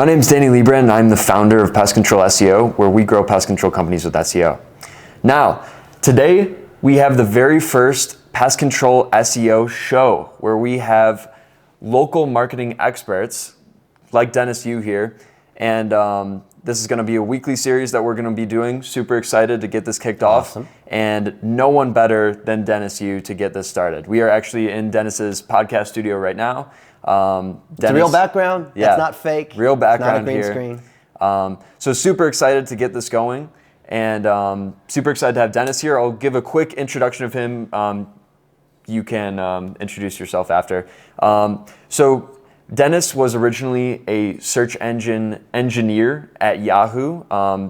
My name is Danny Leibrandt, and I'm the founder of Pest Control SEO, where we grow pest control companies with SEO. Now, today we have the very first Pest Control SEO show, where we have local marketing experts like Dennis Yu here, and this is going to be a weekly series that we're going to be doing. Super excited to get this kicked off, and no one better than Dennis Yu to get this started. We are actually in Dennis's podcast studio right now. Dennis, it's a real background. Yeah, it's not fake. Real background here. It's not a green screen. So super excited to get this going, and super excited to have Dennis here. I'll give a quick introduction of him. You can introduce yourself after. So Dennis was originally a search engine engineer at Yahoo.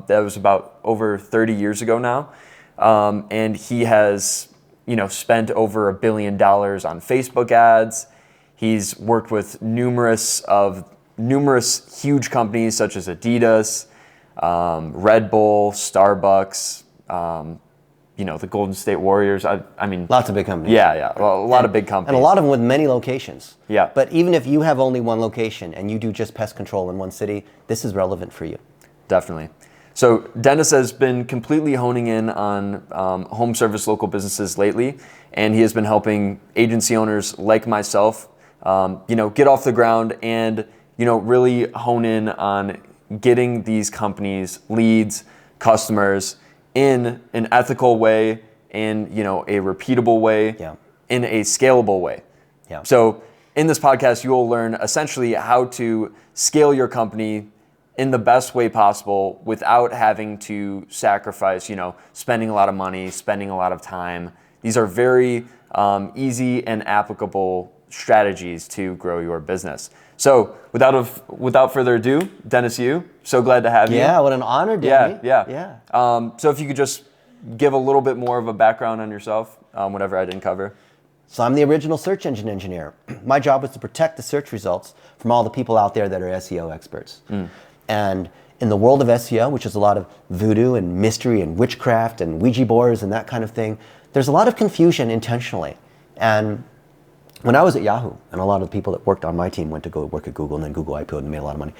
That was about over 30 years ago now, and he has spent over $1 billion on Facebook ads. He's worked with numerous huge companies such as Adidas, Red Bull, Starbucks, the Golden State Warriors. I mean, lots of big companies. Yeah. Well, a lot of big companies. And a lot of them with many locations. Yeah. But even if you have only one location and you do just pest control in one city, this is relevant for you. Definitely. So Dennis has been completely honing in on home service local businesses lately, and he has been helping agency owners like myself get off the ground and, really hone in on getting these companies leads, customers in an ethical way, in, a repeatable way, in a scalable way. Yeah. So in this podcast, you will learn essentially how to scale your company in the best way possible without having to sacrifice, spending a lot of money, spending a lot of time. These are very easy and applicable strategies to grow your business. So without further ado, Dennis Yu, so glad to have you. Yeah, what an honor, Danny. Yeah. So if you could just give a little bit more of a background on yourself, whatever I didn't cover. So I'm the original search engine engineer. My job was to protect the search results from all the people out there that are SEO experts. And in the world of SEO, which is a lot of voodoo and mystery and witchcraft and Ouija boards and that kind of thing, there's a lot of confusion intentionally. And when I was at Yahoo, and a lot of the people that worked on my team went to go work at Google, and then Google IPO'd and made a lot of money,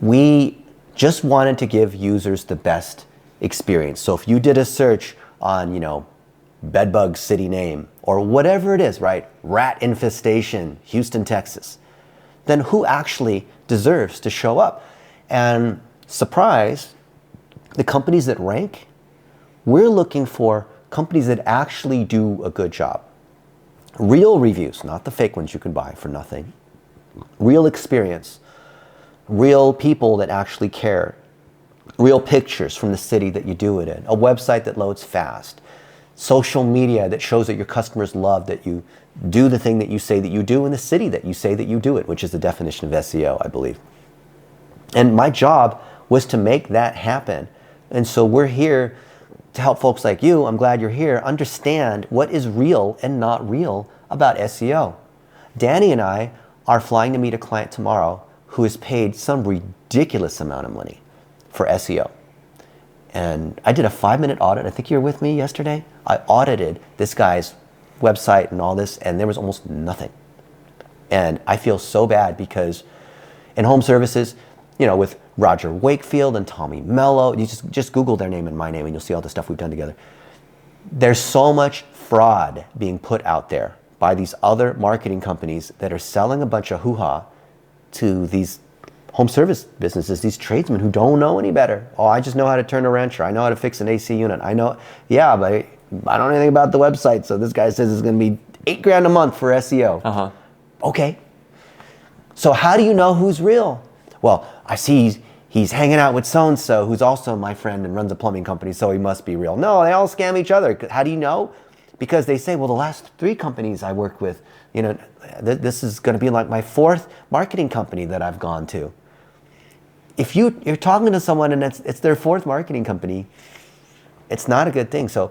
we just wanted to give users the best experience. So if you did a search on, bedbug city name, or whatever it is, right? Rat infestation, Houston, Texas, then who actually deserves to show up? And surprise, the companies that rank, we're looking for companies that actually do a good job. Real reviews, not the fake ones you can buy for nothing. Real experience. Real people that actually care. Real pictures from the city that you do it in. A website that loads fast. Social media that shows that your customers love that you do the thing that you say that you do in the city that you say that you do it, which is the definition of SEO, I believe. And my job was to make that happen. And so we're here to help folks like you, I'm glad you're here, understand what is real and not real about SEO. Danny and I are flying to meet a client tomorrow who is paid some ridiculous amount of money for SEO. And I did a 5-minute audit. I think you were with me yesterday. I audited this guy's website and all this, and there was almost nothing. And I feel so bad because in home services, with Roger Wakefield and Tommy Mello, you just Google their name and my name and you'll see all the stuff we've done together. There's so much fraud being put out there by these other marketing companies that are selling a bunch of hoo-ha to these home service businesses, these tradesmen who don't know any better. Oh, I just know how to turn a wrench, or I know how to fix an AC unit. I know, but I don't know anything about the website, so this guy says it's going to be $8,000 a month for SEO. Okay. So how do you know who's real? Well, I see he's hanging out with so-and-so who's also my friend and runs a plumbing company, so he must be real. No, they all scam each other. How do you know? Because they say, well, the last 3 companies I worked with, this is going to be like my 4th marketing company that I've gone to. If you're talking to someone and it's their 4th marketing company, it's not a good thing. So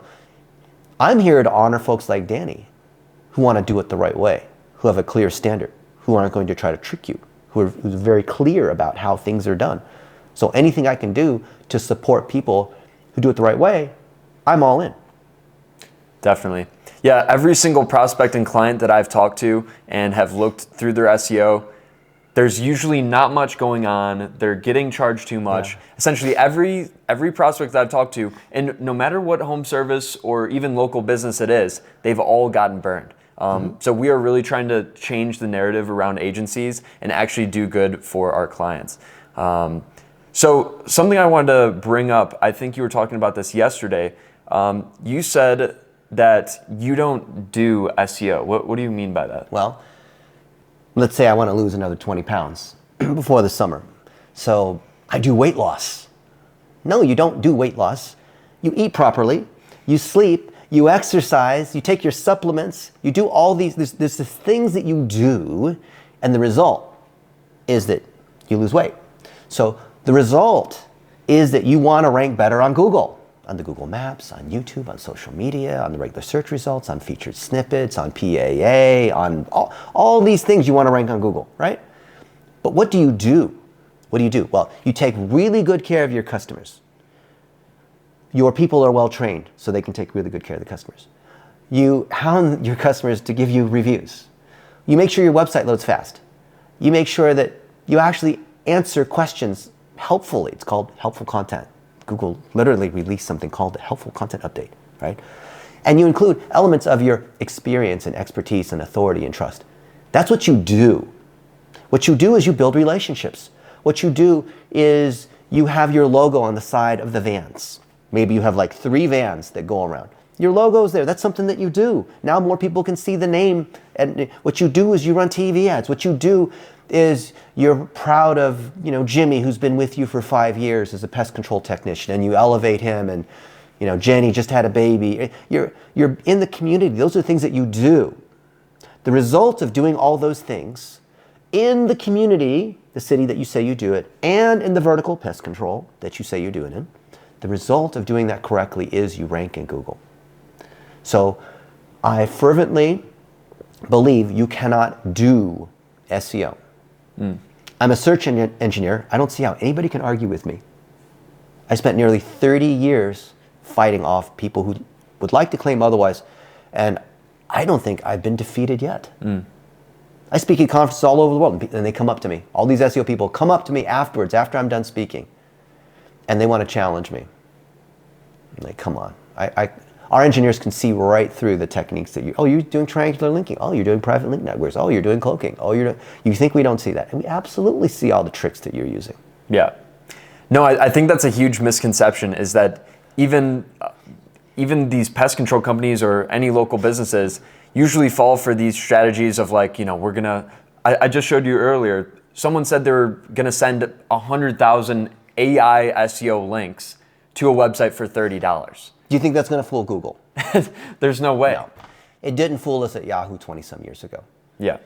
I'm here to honor folks like Danny who want to do it the right way, who have a clear standard, who aren't going to try to trick you, who's very clear about how things are done. So anything I can do to support people who do it the right way, I'm all in. Definitely. Yeah, every single prospect and client that I've talked to and have looked through their SEO, There's usually not much going on. They're getting charged too much. Yeah. Essentially, every prospect that I've talked to, and no matter what home service or even local business it is, they've all gotten burned. So we are really trying to change the narrative around agencies and actually do good for our clients. So something I wanted to bring up, I think you were talking about this yesterday. You said that you don't do SEO. What do you mean by that? Well, let's say I want to lose another 20 pounds before the summer. So I do weight loss. No, you don't do weight loss. You eat properly, you sleep, you exercise, you take your supplements, you do all these, there's the things that you do, and the result is that you lose weight. So the result is that you want to rank better on Google, on the Google Maps, on YouTube, on social media, on the regular search results, on featured snippets, on PAA, on all these things you want to rank on Google, right? But what do you do? What do you do? Well, you take really good care of your customers. Your people are well trained, so they can take really good care of the customers. You hound your customers to give you reviews. You make sure your website loads fast. You make sure that you actually answer questions helpfully. It's called helpful content. Google literally released something called the Helpful Content Update, right? And you include elements of your experience and expertise and authority and trust. That's what you do. What you do is you build relationships. What you do is you have your logo on the side of the vans. Maybe you have like 3 vans that go around. Your logo's there. That's something that you do. Now more people can see the name. And what you do is you run TV ads. What you do is you're proud of, Jimmy, who's been with you for 5 years as a pest control technician, and you elevate him, and Jenny just had a baby. You're in the community. Those are things that you do. The result of doing all those things in the community, the city that you say you do it, and in the vertical pest control that you say you're doing it, the result of doing that correctly is you rank in Google. So I fervently believe you cannot do SEO. I'm a search engineer. I don't see how anybody can argue with me. I spent nearly 30 years fighting off people who would like to claim otherwise, and I don't think I've been defeated yet. I speak at conferences all over the world, and they come up to me. All these SEO people come up to me afterwards, after I'm done speaking, and they want to challenge me. I'm like, come on. Our engineers can see right through the techniques that you're doing triangular linking. Oh, you're doing private link networks. Oh, you're doing cloaking. Oh, you think we don't see that? And we absolutely see all the tricks that you're using. Yeah. No, I think that's a huge misconception, is that even these pest control companies or any local businesses usually fall for these strategies of like, I just showed you earlier, someone said they were going to send 100,000 AI SEO links to a website for $30. Do you think that's going to fool Google? There's no way. No. It didn't fool us at Yahoo 20-some years ago. Yeah.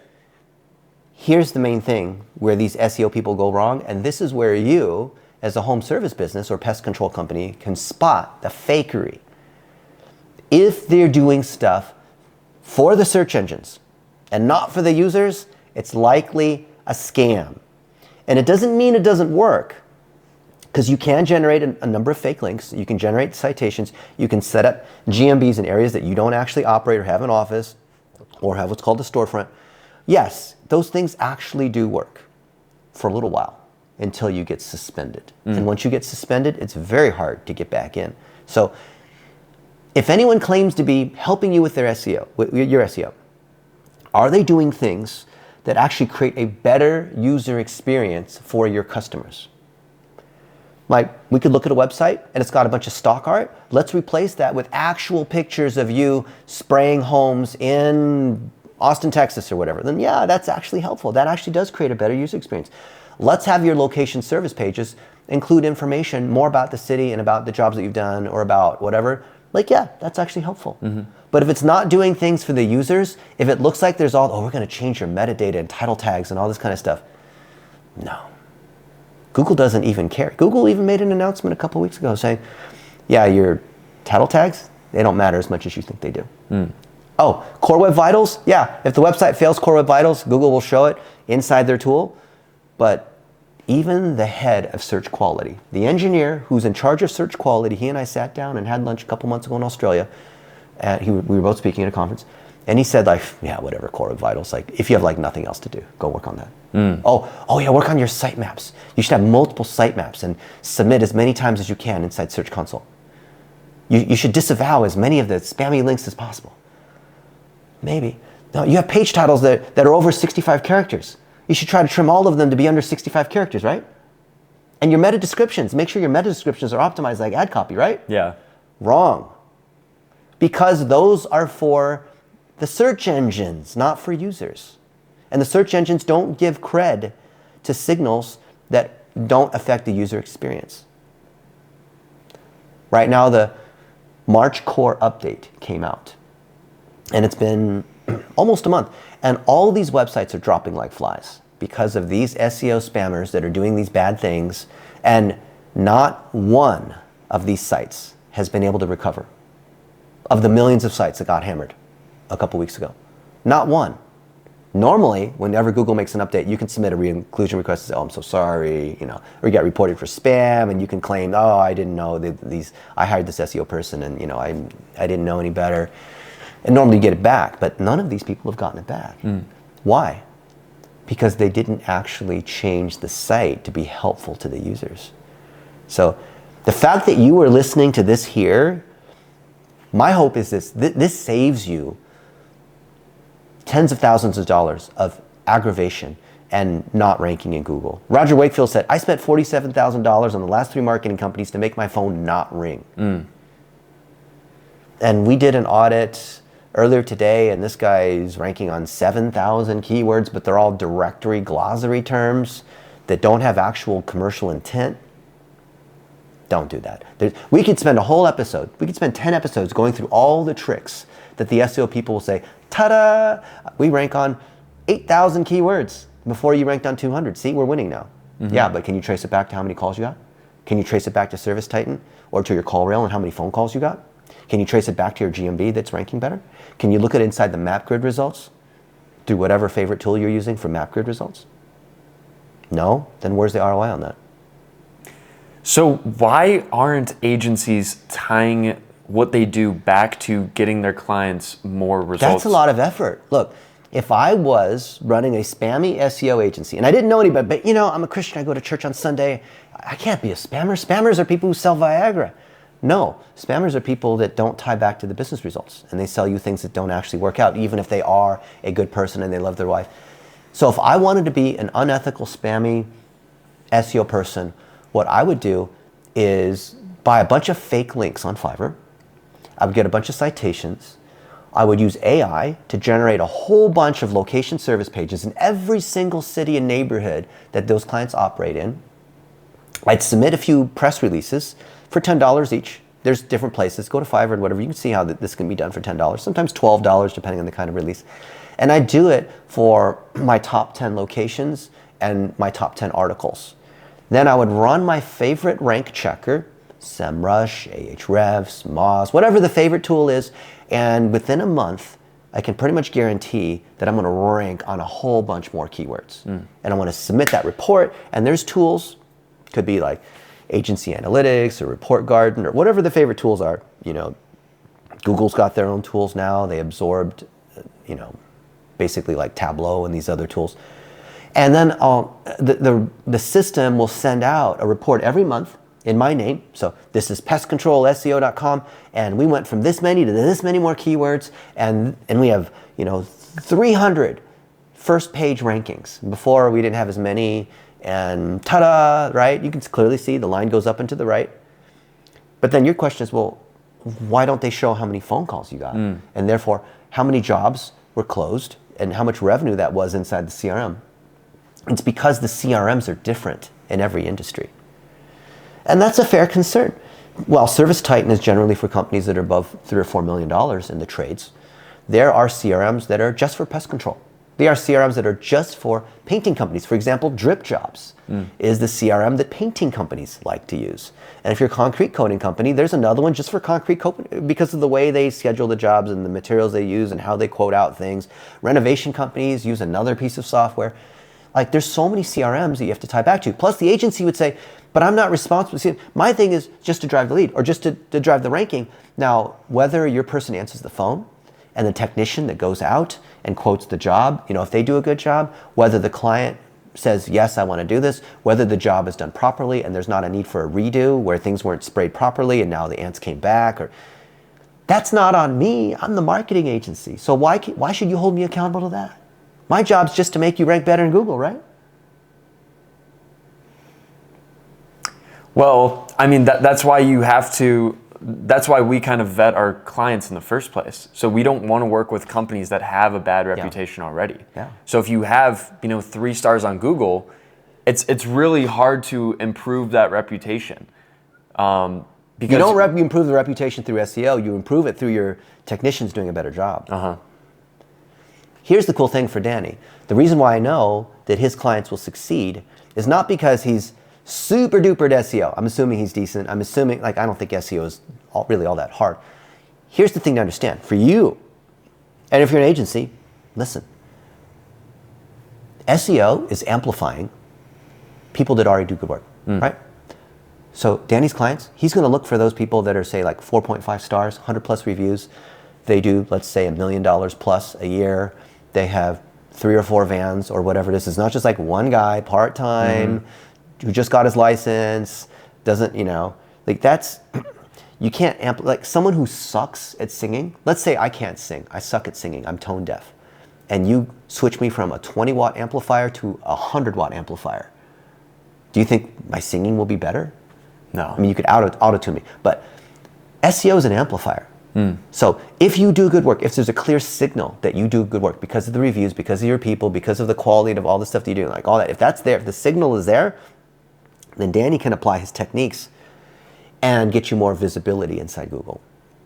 Here's the main thing where these SEO people go wrong, and this is where you, as a home service business or pest control company, can spot the fakery. If they're doing stuff for the search engines and not for the users, it's likely a scam. And it doesn't mean it doesn't work, because you can generate a number of fake links. You can generate citations. You can set up GMBs in areas that you don't actually operate or have an office or have what's called a storefront. Yes, those things actually do work for a little while until you get suspended. And once you get suspended, it's very hard to get back in. So if anyone claims to be helping you with their SEO, with your SEO, are they doing things that actually create a better user experience for your customers? Like, we could look at a website and it's got a bunch of stock art. Let's replace that with actual pictures of you spraying homes in Austin, Texas or whatever. Then yeah, that's actually helpful. That actually does create a better user experience. Let's have your location service pages include information more about the city and about the jobs that you've done or about whatever. Like, yeah, that's actually helpful. But if it's not doing things for the users, if it looks like there's we're going to change your metadata and title tags and all this kind of stuff, no. Google doesn't even care. Google even made an announcement a couple weeks ago saying, yeah, your title tags, they don't matter as much as you think they do. Oh, Core Web Vitals? Yeah, if the website fails Core Web Vitals, Google will show it inside their tool. But even the head of search quality, the engineer who's in charge of search quality, he and I sat down and had lunch a couple months ago in Australia. We were both speaking at a conference. And he said, like, yeah, whatever, core vitals. Like, if you have like nothing else to do, go work on that. Oh yeah, work on your sitemaps. You should have multiple sitemaps and submit as many times as you can inside Search Console. You should disavow as many of the spammy links as possible. Maybe. No, you have page titles that are over 65 characters. You should try to trim all of them to be under 65 characters, right? And your meta descriptions, make sure your meta descriptions are optimized like ad copy, right? Yeah. Wrong. Because those are for the search engines, not for users. And the search engines don't give cred to signals that don't affect the user experience. Right now, the March core update came out. And it's been almost a month. And all these websites are dropping like flies because of these SEO spammers that are doing these bad things. And not one of these sites has been able to recover. Of the millions of sites that got hammered a couple weeks ago. Not one. Normally, whenever Google makes an update, you can submit a re-inclusion request and say, oh, I'm so sorry, or you get reported for spam, and you can claim, oh, I didn't know I hired this SEO person, and I didn't know any better. And normally you get it back, but none of these people have gotten it back. Why? Because they didn't actually change the site to be helpful to the users. So the fact that you are listening to this here, my hope is this saves you tens of thousands of dollars of aggravation and not ranking in Google. Roger Wakefield said, I spent $47,000 on the last 3 marketing companies to make my phone not ring. And we did an audit earlier today, and this guy's ranking on 7,000 keywords, but they're all directory glossary terms that don't have actual commercial intent. Don't do that. We could spend a whole episode, we could spend 10 episodes going through all the tricks that the SEO people will say, ta-da, we rank on 8,000 keywords before you ranked on 200. See, we're winning now. Yeah, but can you trace it back to how many calls you got? Can you trace it back to Service Titan or to your call rail and how many phone calls you got? Can you trace it back to your GMB that's ranking better? Can you look at inside the map grid results through whatever favorite tool you're using for map grid results? No? Then where's the ROI on that? So why aren't agencies tying what they do back to getting their clients more results? That's a lot of effort. Look, if I was running a spammy SEO agency, and I didn't know anybody, but I'm a Christian, I go to church on Sunday, I can't be a spammer. Spammers are people who sell Viagra. No, spammers are people that don't tie back to the business results, and they sell you things that don't actually work out, even if they are a good person and they love their wife. So if I wanted to be an unethical, spammy SEO person, what I would do is buy a bunch of fake links on Fiverr. I would get a bunch of citations. I would use AI to generate a whole bunch of location service pages in every single city and neighborhood that those clients operate in. I'd submit a few press releases for $10 each. There's different places. Go to Fiverr and whatever. You can see how this can be done for $10, sometimes $12, depending on the kind of release. And I do it for my top 10 locations and my top 10 articles. Then I would run my favorite rank checker, SEMrush, Ahrefs, Moz, whatever the favorite tool is, and within a month, I can pretty much guarantee that I'm going to rank on a whole bunch more keywords. And I want to submit that report, and there's tools, could be like Agency Analytics or Report Garden or whatever the favorite tools are. Google's got their own tools now. They absorbed, basically like Tableau and these other tools. And then the system will send out a report every month in my name. So this is pestcontrolseo.com, and we went from this many to this many more keywords, and we have 300 first page rankings. Before we didn't have as many, and ta-da, right? You can clearly see the line goes up and to the right. But then your question is, well, why don't they show how many phone calls you got? And therefore, how many jobs were closed and how much revenue that was inside the CRM? It's because the CRMs are different in every industry. And that's a fair concern. While Service Titan is generally for companies that are above $3 or $4 million in the trades, there are CRMs that are just for pest control. There are CRMs that are just for painting companies. For example, Drip Jobs is the CRM that painting companies like to use. And if you're a concrete coating company, there's another one just for concrete coating because of the way they schedule the jobs and the materials they use and how they quote out things. Renovation companies use another piece of software. Like, there's so many CRMs that you have to tie back to. Plus, the agency would say, but I'm not responsible. See, my thing is just to drive the lead or just to drive the ranking. Now, whether your person answers the phone and the technician that goes out and quotes the job, if they do a good job, whether the client says, yes, I want to do this, whether the job is done properly and there's not a need for a redo where things weren't sprayed properly and now the ants came back, or that's not on me. I'm the marketing agency. So why should you hold me accountable to that? My job's just to make you rank better in Google, right? Well, I mean, that's why that's why we kind of vet our clients in the first place. So we don't want to work with companies that have a bad reputation already. Yeah. So if you have, 3 stars on Google, it's really hard to improve that reputation. Because you don't improve the reputation through SEO, you improve it through your technicians doing a better job. Here's the cool thing for Danny. The reason why I know that his clients will succeed is not because he's super duper at SEO. I'm assuming he's decent. I'm assuming, I don't think SEO is really all that hard. Here's the thing to understand. For you, and if you're an agency, listen. SEO is amplifying people that already do good work, right? So Danny's clients, he's going to look for those people that are, say, 4.5 stars, 100 plus reviews. They do, let's say, $1 million plus a year. They have 3 or 4 vans or whatever it is. It's not just one guy, part-time, who just got his license, doesn't, that's, you can't someone who sucks at singing. Let's say I can't sing. I suck at singing. I'm tone deaf. And you switch me from a 20-watt amplifier to a 100-watt amplifier. Do you think my singing will be better? No. I mean, you could auto-tune me. But SEO is an amplifier. So if you do good work, if there's a clear signal that you do good work because of the reviews, because of your people, because of the quality of all the stuff that you do, all that, if that's there, if the signal is there, then Danny can apply his techniques and get you more visibility inside Google.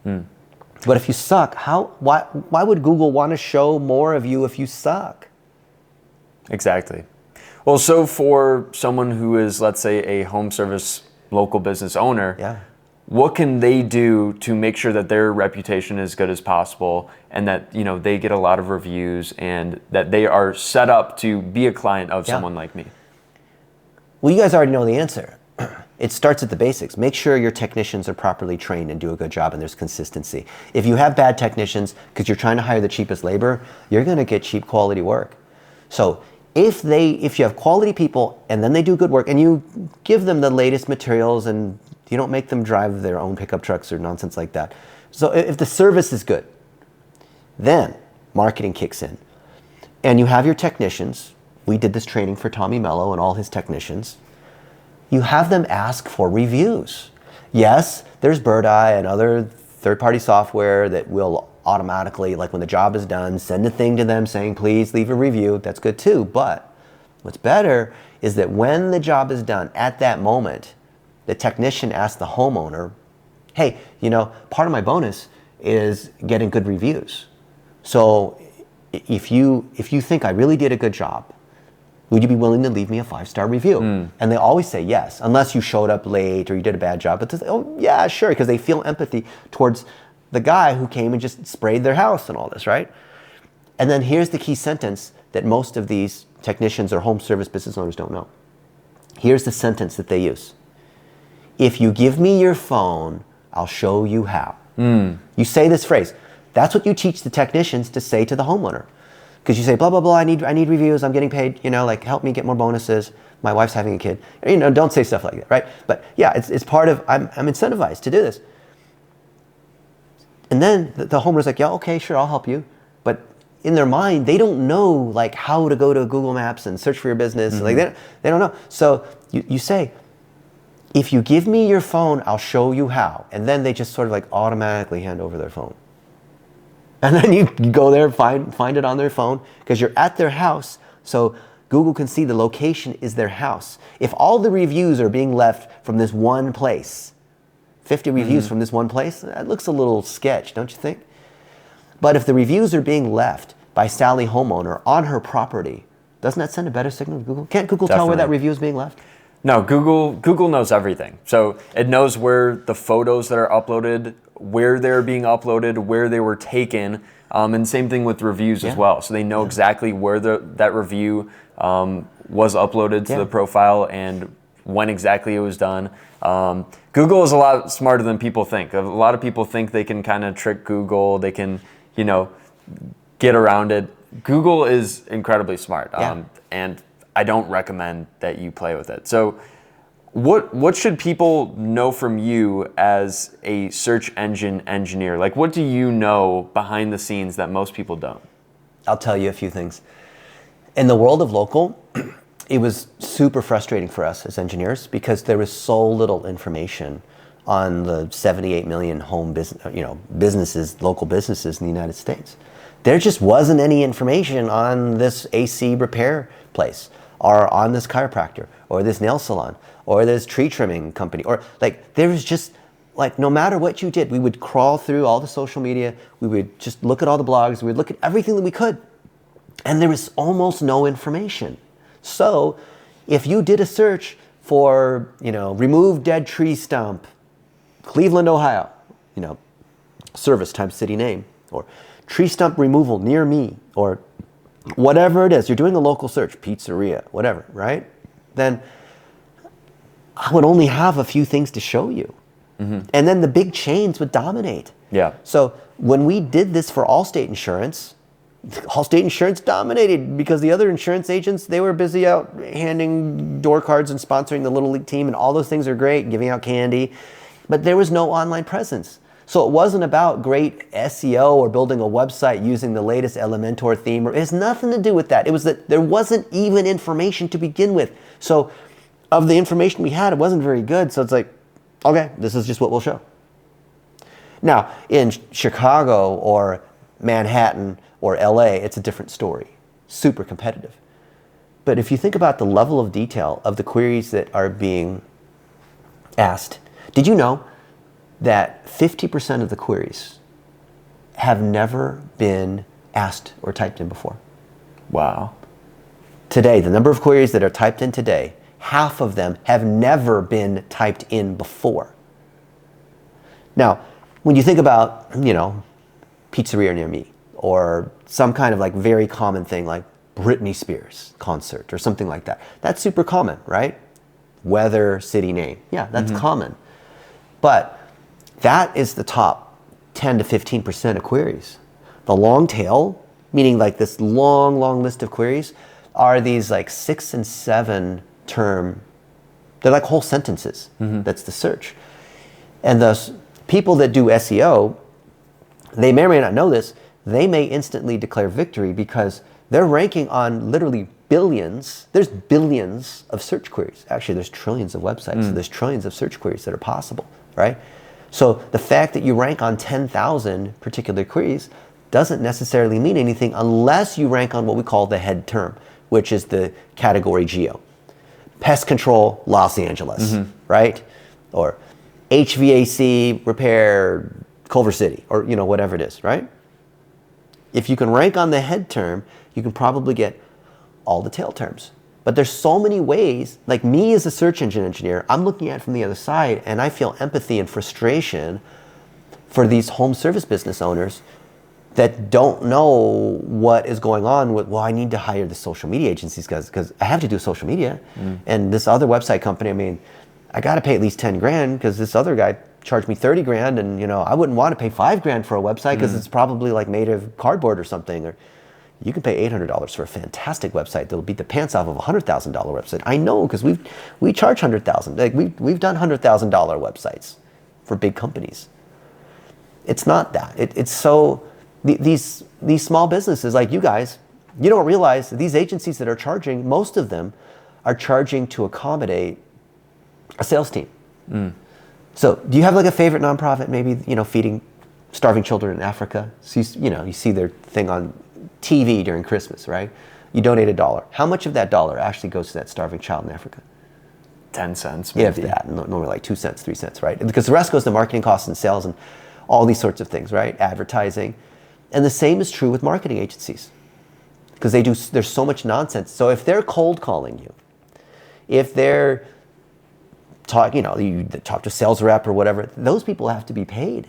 But if you suck, why would Google want to show more of you if you suck? Exactly. Well, so for someone who is, let's say, a home service local business owner, what can they do to make sure that their reputation is as good as possible and that they get a lot of reviews and that they are set up to be a client of someone like me? Well, you guys already know the answer. It starts at the basics. Make sure your technicians are properly trained and do a good job and there's consistency. If you have bad technicians because you're trying to hire the cheapest labor, you're going to get cheap quality work. So if you have quality people and then they do good work and you give them the latest materials and you don't make them drive their own pickup trucks or nonsense like that. So if the service is good, then marketing kicks in. And you have your technicians. We did this training for Tommy Mello and all his technicians. You have them ask for reviews. Yes, there's Bird Eye and other third-party software that will automatically, when the job is done, send a thing to them saying, please leave a review. That's good too. But what's better is that when the job is done, at that moment, the technician asks the homeowner, hey, part of my bonus is getting good reviews. So if you think I really did a good job, would you be willing to leave me a 5-star review? And they always say yes, unless you showed up late or you did a bad job. But they say, oh, yeah, sure, because they feel empathy towards the guy who came and just sprayed their house and all this, right? And then here's the key sentence that most of these technicians or home service business owners don't know. Here's the sentence that they use. If you give me your phone, I'll show you how. You say this phrase. That's what you teach the technicians to say to the homeowner. Because you say, blah, blah, blah, I need reviews, I'm getting paid, help me get more bonuses, my wife's having a kid. Don't say stuff like that, right? But yeah, it's part of, I'm incentivized to do this. And then the homeowner's like, yeah, okay, sure, I'll help you. But in their mind, they don't know how to go to Google Maps and search for your business. They don't know. So you say, if you give me your phone, I'll show you how. And then they just sort of automatically hand over their phone. And then you go there, find it on their phone because you're at their house. So Google can see the location is their house. If all the reviews are being left from this one place, 50 reviews from this one place, that looks a little sketch, don't you think? But if the reviews are being left by Sally homeowner on her property, doesn't that send a better signal to Google? Can't Google tell where that review is being left? No, Google knows everything. So it knows where the photos that are uploaded, where they're being uploaded, where they were taken, and same thing with reviews as well. So they know exactly where that review was uploaded to the profile and when exactly it was done. Google is a lot smarter than people think. A lot of people think they can kind of trick Google. They can, get around it. Google is incredibly smart, Yeah. and I don't recommend that you play with it. So what should people know from you as a search engine engineer? Like, what do you know behind the scenes that most people don't? I'll tell you a few things. In the world of local, it was super frustrating for us as engineers because there was so little information on the 78 million home businesses, local businesses in the United States. There just wasn't any information on this AC repair place, or on this chiropractor, or this nail salon, or this tree trimming company, or like there was just like no matter what you did, we would crawl through all the social media, we would just look at all the blogs, we would look at everything that we could, and there was almost no information. So if you did a search for, remove dead tree stump, Cleveland, Ohio, service times city name, or tree stump removal near me, or whatever it is, you're doing a local search, pizzeria, whatever, right? Then I would only have a few things to show you. Mm-hmm. And then the big chains would dominate. Yeah. So when we did this for Allstate Insurance dominated because the other insurance agents, they were busy out handing door cards and sponsoring the Little League team, and all those things are great, giving out candy, but there was no online presence. So it wasn't about great SEO or building a website using the latest Elementor theme. It has nothing to do with that. It was that there wasn't even information to begin with. So of the information we had, it wasn't very good. So it's like, okay, this is just what we'll show. Now, in Chicago or Manhattan or LA, it's a different story. Super competitive. But if you think about the level of detail of the queries that are being asked, did you know that 50% of the queries have never been asked or typed in before? Wow. Today, the number of queries that are typed in today, half of them have never been typed in before. Now, when you think about, pizzeria near me, or some kind of like very common thing like Britney Spears concert or something like that, that's super common, right? Weather, city name. Yeah, that's common. But that is the top 10 to 15% of queries. The long tail, meaning like this long list of queries, are these like 6 and 7 term, they're like whole sentences. That's the search. And thus, people that do SEO, they may or may not know this, they may instantly declare victory because they're ranking on literally billions. There's billions of search queries. Actually, there's trillions of websites. So there's trillions of search queries that are possible, right? So the fact that you rank on 10,000 particular queries doesn't necessarily mean anything unless you rank on what we call the head term, which is the category geo. Pest control, Los Angeles, right? Or HVAC repair, Culver City, or whatever it is, right? If you can rank on the head term, you can probably get all the tail terms. But there's so many ways, like me as a search engine engineer, I'm looking at it from the other side and I feel empathy and frustration for these home service business owners that don't know what is going on with, I need to hire the social media agencies because I have to do social media. And this other website company, I got to pay at least 10 grand because this other guy charged me 30 grand and I wouldn't want to pay 5 grand for a website because it's probably like made of cardboard or something. Or you can pay $800 for a fantastic website that'll beat the pants off of a $100,000 website. I know because we charge $100,000. Like we've done $100,000 websites for big companies. It's not that. It's so these small businesses like you guys, you don't realize that these agencies that are charging, most of them are charging to accommodate a sales team. So do you have like a favorite nonprofit, maybe, feeding starving children in Africa? So you see their thing on TV during Christmas, right? You donate $1. How much of that dollar actually goes to that starving child in Africa? 10 cents, maybe. If that, normally like 2 cents, 3 cents, right? Because the rest goes to marketing costs and sales and all these sorts of things, right? Advertising. And the same is true with marketing agencies because there's so much nonsense. So if they're cold calling you, if they're you talk to a sales rep or whatever, those people have to be paid.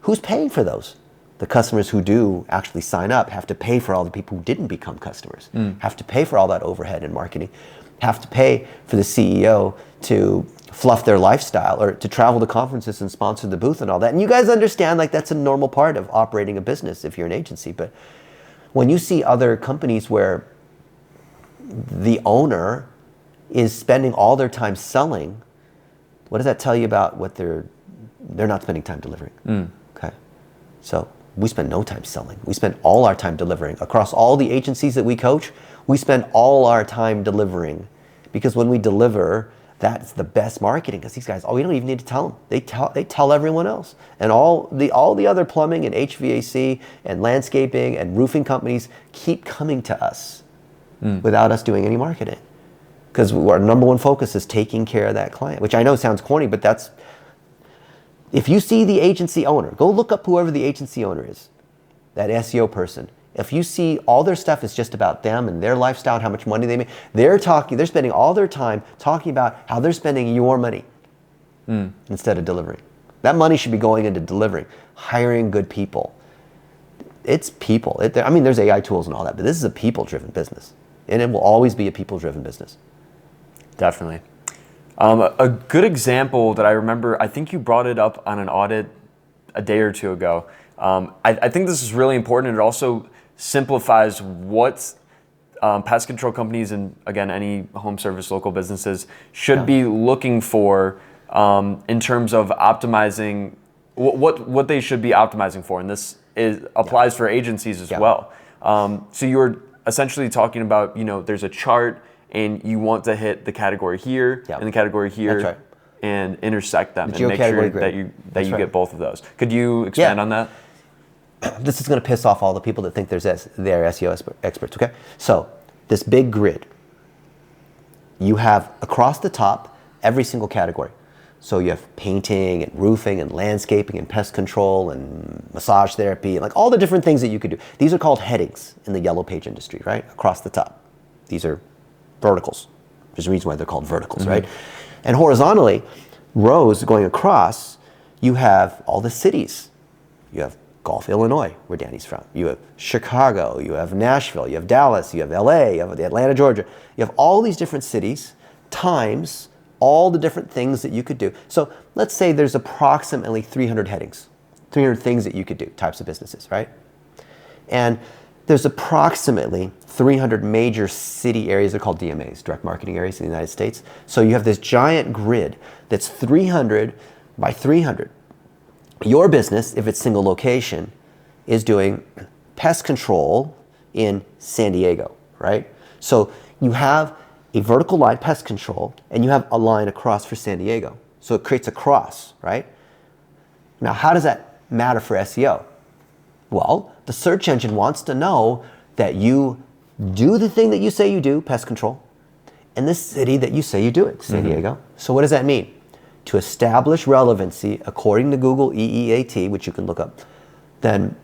Who's paying for those? The customers who do actually sign up have to pay for all the people who didn't become customers, have to pay for all that overhead in marketing, have to pay for the CEO to fluff their lifestyle or to travel to conferences and sponsor the booth and all that. And you guys understand like that's a normal part of operating a business if you're an agency. But when you see other companies where the owner is spending all their time selling, what does that tell you about what they're not spending time delivering? Okay. So we spend no time selling. We spend all our time delivering. Across all the agencies that we coach, we spend all our time delivering, because when we deliver, that's the best marketing, because these guys, we don't even need to tell them. They tell everyone else. And all the other plumbing and HVAC and landscaping and roofing companies keep coming to us without us doing any marketing. Because our number one focus is taking care of that client, which I know sounds corny, but that's, if you see the agency owner, go look up whoever the agency owner is, that SEO person. If you see all their stuff is just about them and their lifestyle and how much money they make, they're spending all their time talking about how they're spending your money instead of delivering. That money should be going into delivering, hiring good people. It's people. I mean, there's AI tools and all that, but this is a people-driven business, and it will always be a people-driven business. Definitely. A good example that I remember, I think you brought it up on an audit a day or two ago. I think this is really important. It also simplifies what pest control companies and, again, any home service local businesses should be looking for in terms of optimizing what they should be optimizing for. And this applies for agencies as well. So you're essentially talking about, there's a chart and you want to hit the category here and the category here and intersect them and make sure that you get both of those. Could you expand on that? This is going to piss off all the people that think they're SEO experts, okay? So this big grid, you have across the top every single category. So you have painting and roofing and landscaping and pest control and massage therapy and like all the different things that you could do. These are called headings in the yellow page industry, right? Across the top. These are verticals. There's a reason why they're called verticals, right? And horizontally, rows going across, you have all the cities. You have Gulf, Illinois, where Danny's from. You have Chicago, you have Nashville, you have Dallas, you have LA, you have Atlanta, Georgia. You have all these different cities, times, all the different things that you could do. So let's say there's approximately 300 headings, 300 things that you could do, types of businesses, right? And there's approximately 300 major city areas. They're called DMAs, direct marketing areas in the United States. So you have this giant grid that's 300 by 300. Your business, if it's single location, is doing pest control in San Diego, right? So you have a vertical line, pest control, and you have a line across for San Diego. So it creates a cross, right? Now, how does that matter for SEO? Well, the search engine wants to know that you do the thing that you say you do, pest control, in the city that you say you do it, San Diego. So what does that mean? To establish relevancy according to Google EEAT, which you can look up, then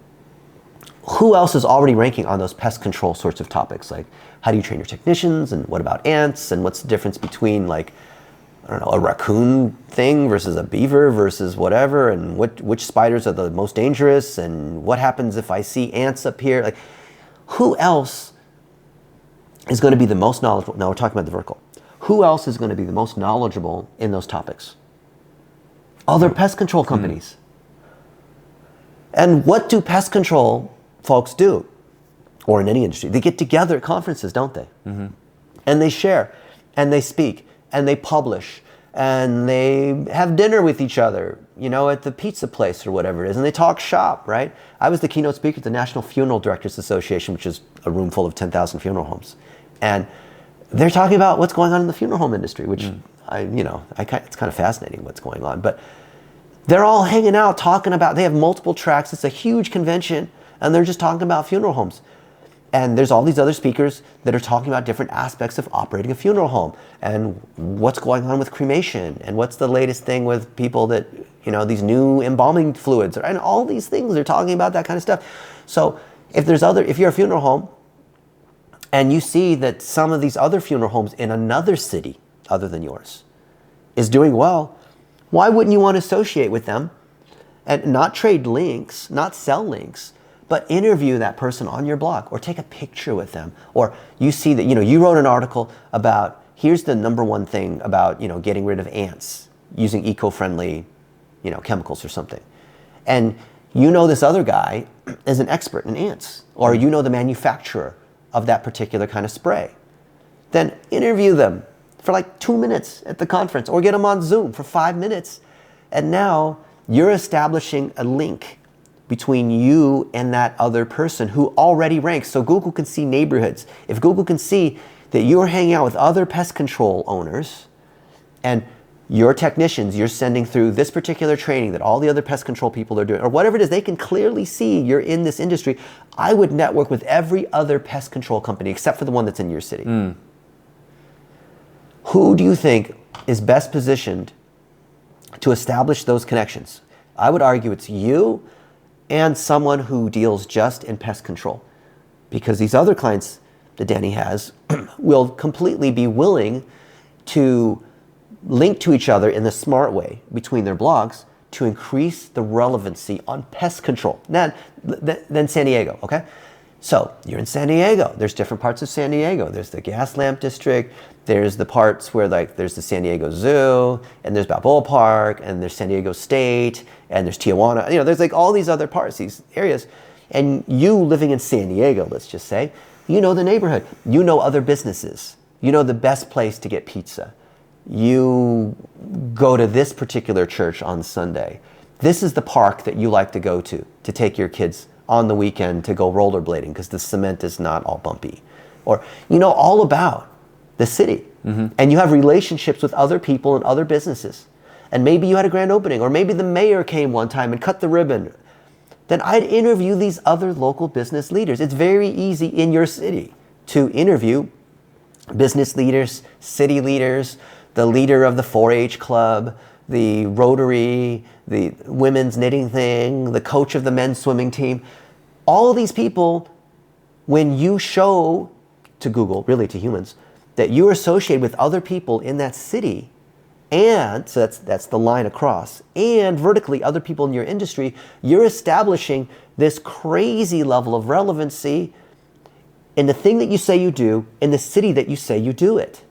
who else is already ranking on those pest control sorts of topics? Like, how do you train your technicians? And what about ants? And what's the difference between, like, I don't know, a raccoon thing versus a beaver versus whatever? And which spiders are the most dangerous? And what happens if I see ants up here? Like, who else is going to be the most knowledgeable? Now we're talking about the vertical. Who else is going to be the most knowledgeable in those topics? Other pest control companies. And what do pest control folks do? Or in any industry, they get together at conferences, don't they? And they share, and they speak, and they publish, and they have dinner with each other, at the pizza place or whatever it is, and they talk shop, right? I was the keynote speaker at the National Funeral Directors Association, which is a room full of 10,000 funeral homes. And they're talking about what's going on in the funeral home industry, which it's kind of fascinating what's going on. But they're all hanging out, talking about, they have multiple tracks. It's a huge convention, and they're just talking about funeral homes. And there's all these other speakers that are talking about different aspects of operating a funeral home and what's going on with cremation and what's the latest thing with people that, these new embalming fluids, and all these things. They're talking about that kind of stuff. So if you're a funeral home and you see that some of these other funeral homes in another city other than yours is doing well, why wouldn't you want to associate with them and not trade links, not sell links, but interview that person on your blog or take a picture with them? Or you see that, you wrote an article about here's the number one thing about, getting rid of ants using eco-friendly, chemicals or something. And this other guy is an expert in ants, or the manufacturer of that particular kind of spray. Then interview them for like 2 minutes at the conference, or get them on Zoom for 5 minutes. And now you're establishing a link between you and that other person who already ranks. So Google can see neighborhoods. If Google can see that you're hanging out with other pest control owners and your technicians, you're sending through this particular training that all the other pest control people are doing, or whatever it is, they can clearly see you're in this industry. I would network with every other pest control company except for the one that's in your city. Who do you think is best positioned to establish those connections? I would argue it's you and someone who deals just in pest control, because these other clients that Danny has will completely be willing to link to each other in the smart way between their blogs to increase the relevancy on pest control. Then San Diego, okay? So you're in San Diego. There's different parts of San Diego. There's the gas lamp district. There's the parts where there's the San Diego Zoo, and there's Balboa Park, and there's San Diego State, and there's Tijuana. There's all these other parts, these areas. And you living in San Diego, let's just say, you know the neighborhood. You know other businesses. You know the best place to get pizza. You go to this particular church on Sunday. This is the park that you like to go to take your kids on the weekend to go rollerblading because the cement is not all bumpy. Or you know all about the city. And you have relationships with other people and other businesses. And maybe you had a grand opening, or maybe the mayor came one time and cut the ribbon. Then I'd interview these other local business leaders. It's very easy in your city to interview business leaders, city leaders, the leader of the 4-H club, the Rotary, the women's knitting thing, the coach of the men's swimming team. All of these people, when you show to Google, really to humans, that you're associated with other people in that city, and so that's the line across, and vertically other people in your industry, you're establishing this crazy level of relevancy in the thing that you say you do, in the city that you say you do it.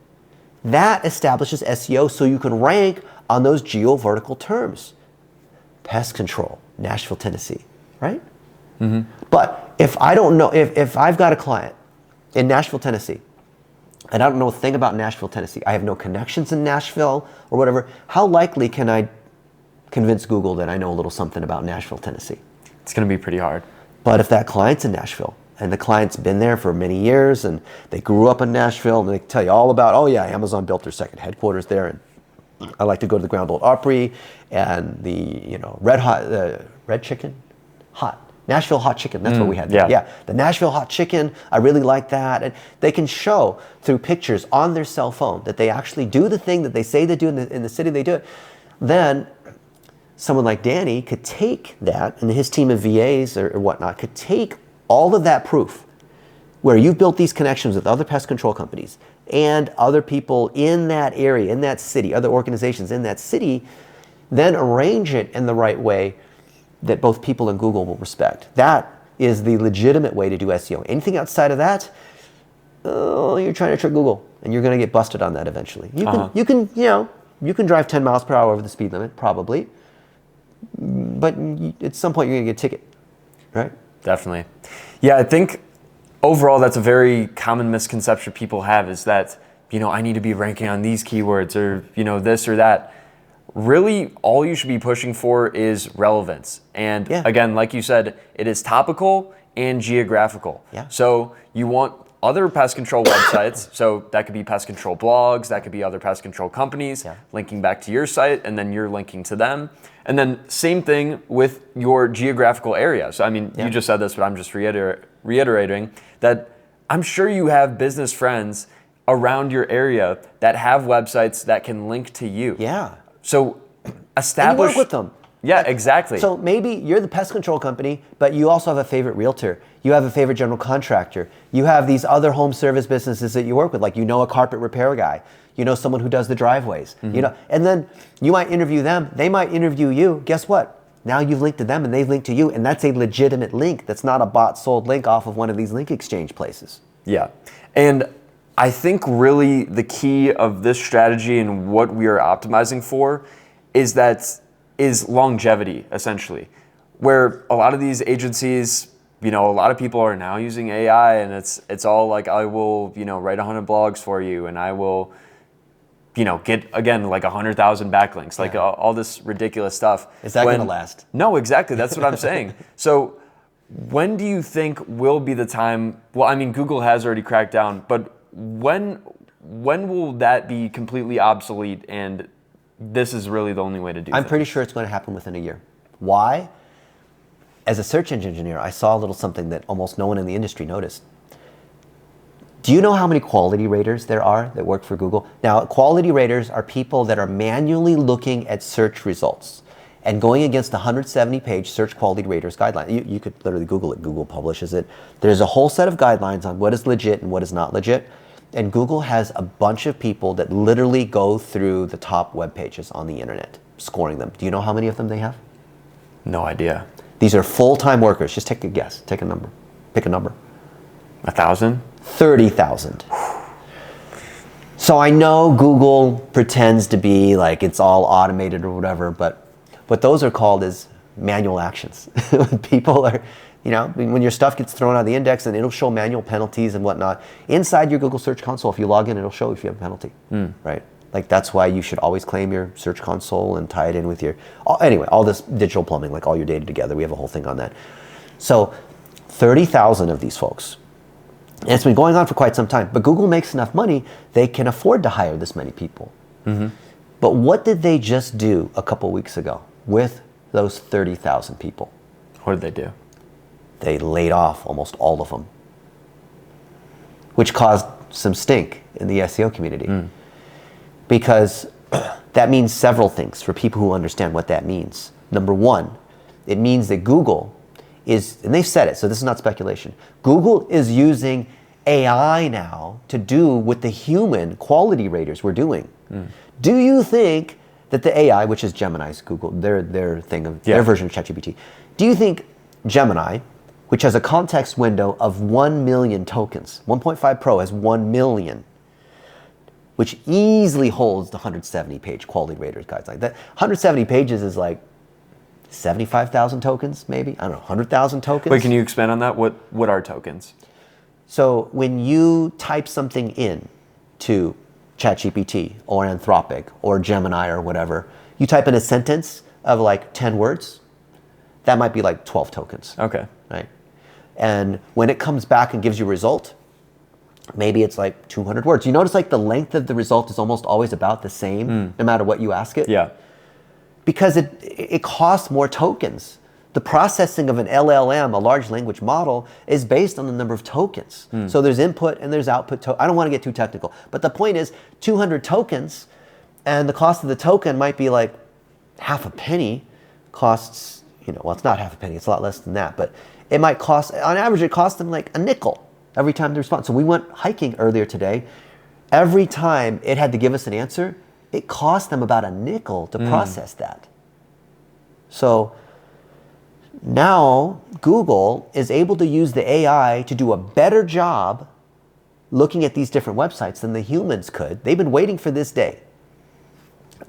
That establishes SEO so you can rank on those geo-vertical terms. Pest control, Nashville, Tennessee, right? But if I don't know, if I've got a client in Nashville, Tennessee, and I don't know a thing about Nashville, Tennessee, I have no connections in Nashville or whatever, how likely can I convince Google that I know a little something about Nashville, Tennessee? It's going to be pretty hard. But if that client's in Nashville, and the client's been there for many years, and they grew up in Nashville, and they tell you all about, oh yeah, Amazon built their second headquarters there, and I like to go to the Ground Old Opry, and the red chicken, Nashville hot chicken. That's what we had. Yeah, the Nashville hot chicken. I really like that, and they can show through pictures on their cell phone that they actually do the thing that they say they do in the city. They do it. Then someone like Danny could take that, and his team of VAs or whatnot could take all of that proof where you've built these connections with other pest control companies and other people in that area, in that city, other organizations in that city, then arrange it in the right way that both people and Google will respect. That is the legitimate way to do SEO. Anything outside of that, you're trying to trick Google, and you're going to get busted on that eventually. You can drive 10 miles per hour over the speed limit, probably, but at some point you're going to get a ticket, right? Definitely. Yeah, I think overall that's a very common misconception people have, is that, I need to be ranking on these keywords or, this or that. Really, all you should be pushing for is relevance. And again, like you said, it is topical and geographical. So you want other pest control websites, so that could be pest control blogs, that could be other pest control companies, linking back to your site, and then you're linking to them. And then same thing with your geographical area. So you just said this, but I'm just reiterating that I'm sure you have business friends around your area that have websites that can link to you. So establish... And you work with them. Yeah, exactly. So maybe you're the pest control company, but you also have a favorite realtor. You have a favorite general contractor. You have these other home service businesses that you work with, like a carpet repair guy. Someone who does the driveways. And then you might interview them. They might interview you. Guess what? Now you've linked to them and they've linked to you, and that's a legitimate link. That's not a bot sold link off of one of these link exchange places. Yeah. And I think really the key of this strategy and what we are optimizing for is longevity, essentially. Where a lot of these agencies, a lot of people are now using AI, and it's all like, I will, write 100 blogs for you, and I will, get, again, like 100,000 backlinks, like all this ridiculous stuff. Is that going to last? No, exactly. That's what I'm saying. So when do you think will be the time? Well, I mean, Google has already cracked down, but when will that be completely obsolete, and this is really the only way to do it? I'm pretty sure it's going to happen within a year. Why? As a search engine engineer, I saw a little something that almost no one in the industry noticed. Do you know how many quality raters there are that work for Google? Now, quality raters are people that are manually looking at search results and going against the 170-page search quality raters guideline. You could literally Google it. Google publishes it. There's a whole set of guidelines on what is legit and what is not legit. And Google has a bunch of people that literally go through the top web pages on the internet, scoring them. Do you know how many of them they have? No idea. These are full-time workers. Just take a guess. Take a number. Pick a number. 1,000? 30,000. So I know Google pretends to be like it's all automated or whatever, but what those are called is manual actions. People are, when your stuff gets thrown out of the index, and it'll show manual penalties and whatnot. Inside your Google Search Console, if you log in, it'll show if you have a penalty, right? Like, that's why you should always claim your Search Console and tie it in with all this digital plumbing, like all your data together. We have a whole thing on that. So 30,000 of these folks. And it's been going on for quite some time. But Google makes enough money, they can afford to hire this many people. Mm-hmm. But what did they just do a couple weeks ago with those 30,000 people? What did they do? They laid off almost all of them, which caused some stink in the SEO community. Because that means several things for people who understand what that means. Number one, it means that Google is, and they've said it, so this is not speculation, Google is using AI now to do what the human quality raters were doing. Do you think that the AI, which is Gemini's Google, their thing of their version of ChatGPT, do you think Gemini, which has a context window of 1 million tokens, 1.5 Pro has 1 million, which easily holds the 170-page quality raters guideline. That 170 pages is like 75,000 tokens, maybe? I don't know, 100,000 tokens? Wait, can you expand on that? What are tokens? So when you type something in to ChatGPT or Anthropic or Gemini or whatever, you type in a sentence of like 10 words, that might be like 12 tokens. Okay. Right? And when it comes back and gives you a result, maybe it's like 200 words. You notice like the length of the result is almost always about the same, no matter what you ask it? Yeah. Because it costs more tokens. The processing of an LLM, a large language model, is based on the number of tokens. So there's input and there's output. I don't want to get too technical, but the point is 200 tokens, and the cost of the token might be like half a penny. Costs, well, it's not half a penny, it's a lot less than that, but it might cost, on average, it costs them like a nickel every time they respond. So we went hiking earlier today. Every time it had to give us an answer, it cost them about a nickel to process that. So now Google is able to use the AI to do a better job looking at these different websites than the humans could. They've been waiting for this day.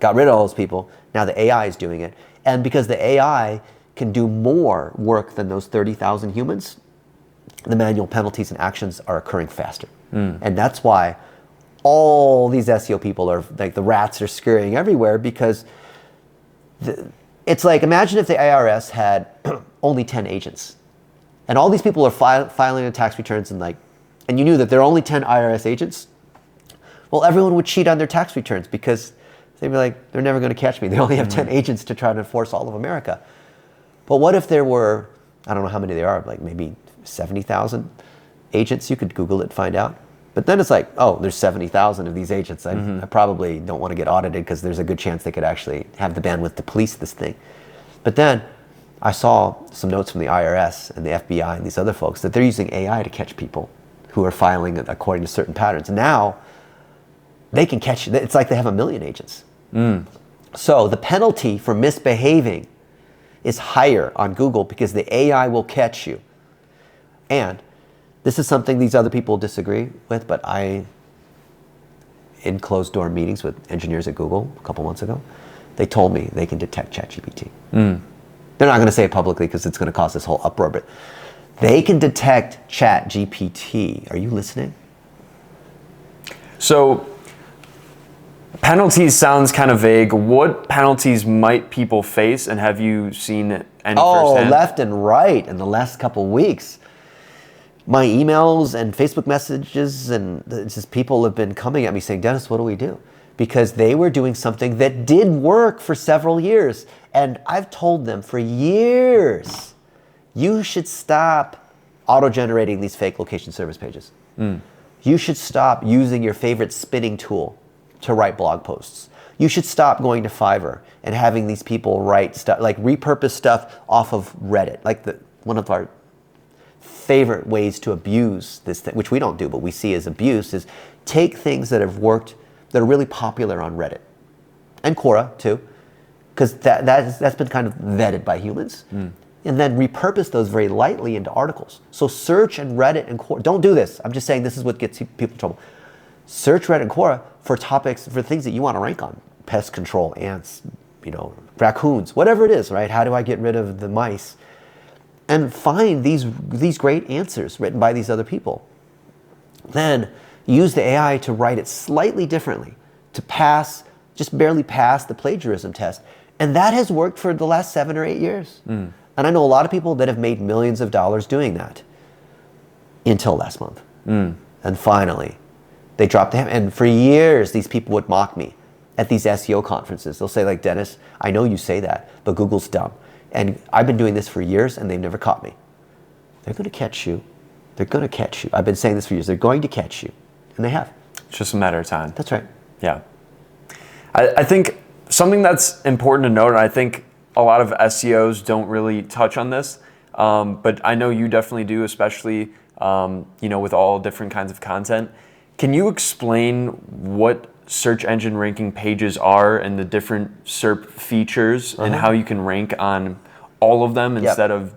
Got rid of all those people. Now the AI is doing it. And because the AI can do more work than those 30,000 humans, the manual penalties and actions are occurring faster. And that's why all these SEO people are like, the rats are scurrying everywhere, because it's like, imagine if the IRS had only 10 agents and all these people are filing their tax returns, and you knew that there are only 10 IRS agents. Well, everyone would cheat on their tax returns because they'd be like, they're never going to catch me. They only have 10 agents to try to enforce all of America. But what if there were, I don't know how many there are, like maybe 70,000 agents? You could Google it and find out. But then it's like, oh, there's 70,000 of these agents. I probably don't want to get audited because there's a good chance they could actually have the bandwidth to police this thing. But then I saw some notes from the IRS and the FBI and these other folks that they're using AI to catch people who are filing according to certain patterns. And now they can catch you. It's like they have 1 million agents. So the penalty for misbehaving is higher on Google because the AI will catch you. And this is something these other people disagree with, but I in closed door meetings with engineers at Google a couple months ago. They told me they can detect ChatGPT. They're not going to say it publicly because it's going to cause this whole uproar, but they can detect ChatGPT. Are you listening? So penalties sounds kind of vague. What penalties might people face, and have you seen any firsthand? Left and right in the last couple weeks. My emails and Facebook messages, and just people have been coming at me saying, Dennis, what do we do? Because they were doing something that did work for several years. And I've told them for years, you should stop auto-generating these fake location service pages. You should stop using your favorite spinning tool to write blog posts. You should stop going to Fiverr and having these people write stuff, like repurpose stuff off of Reddit. Like one of our favorite ways to abuse this thing, which we don't do, but we see as abuse, is take things that have worked, that are really popular on Reddit, and Quora too, because that's been kind of vetted by humans, and then repurpose those very lightly into articles. So search and Reddit and Quora. Don't do this. I'm just saying this is what gets people in trouble. Search Reddit and Quora for topics, for things that you want to rank on. Pest control, ants, raccoons, whatever it is, right? How do I get rid of the mice? And find these great answers written by these other people. Then use the AI to write it slightly differently, to just barely pass the plagiarism test. And that has worked for the last 7 or 8 years. And I know a lot of people that have made millions of dollars doing that until last month. And finally, they dropped the hammer. And for years, these people would mock me at these SEO conferences. They'll say, like, Dennis, I know you say that, but Google's dumb. And I've been doing this for years, and they've never caught me. They're going to catch you. They're going to catch you. I've been saying this for years. They're going to catch you. And they have. It's just a matter of time. That's right. Yeah. I think something that's important to note, and I think a lot of SEOs don't really touch on this, but I know you definitely do, especially with all different kinds of content. Can you explain what search engine ranking pages are and the different SERP features and how you can rank on all of them instead of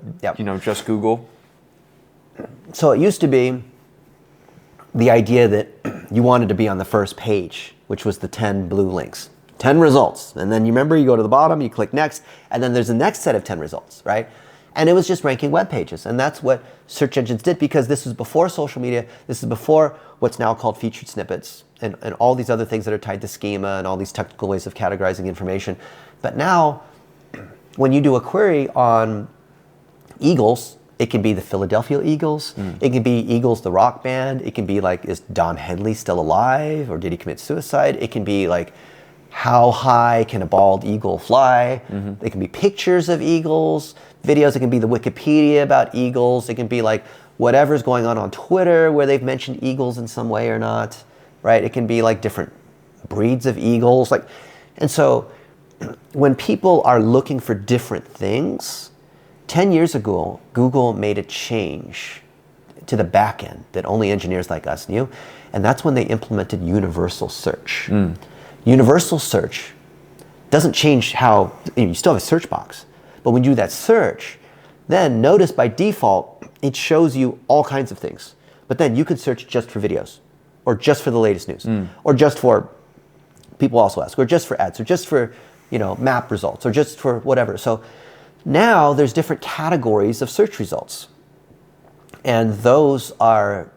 just Google? So it used to be the idea that you wanted to be on the first page, which was the 10 blue links, 10 results. And then you remember, you go to the bottom, you click next, and then there's the next set of 10 results, right? And it was just ranking web pages. And that's what search engines did, because this was before social media. This is before what's now called featured snippets and all these other things that are tied to schema and all these technical ways of categorizing information. But now, when you do a query on Eagles, it can be the Philadelphia Eagles. It can be Eagles, the rock band. It can be like, is Don Henley still alive, or did he commit suicide? It can be like, how high can a bald eagle fly? It can be pictures of eagles, videos. It can be the Wikipedia about eagles. It can be like whatever's going on Twitter where they've mentioned eagles in some way or not, right? It can be like different breeds of eagles. And so when people are looking for different things, 10 years ago, Google made a change to the back end that only engineers like us knew. And that's when they implemented universal search. Universal search doesn't change how, you still have a search box, but when you do that search, then notice by default, it shows you all kinds of things. But then you can search just for videos, or just for the latest news, or just for, people also ask, or just for ads, or just for map results, or just for whatever. So now there's different categories of search results. And those are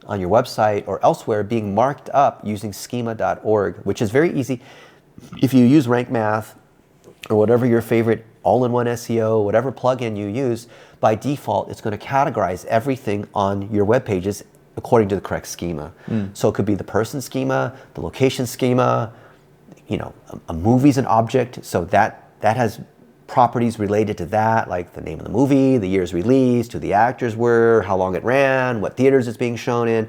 on your website or elsewhere being marked up using schema.org, which is very easy. If you use Rank Math or whatever your favorite all-in-one SEO, whatever plugin you use, by default, it's going to categorize everything on your web pages according to the correct schema. So it could be the person schema, the location schema, a movie's an object, so that has properties related to that, like the name of the movie, the year's released, who the actors were, how long it ran, what theaters it's being shown in.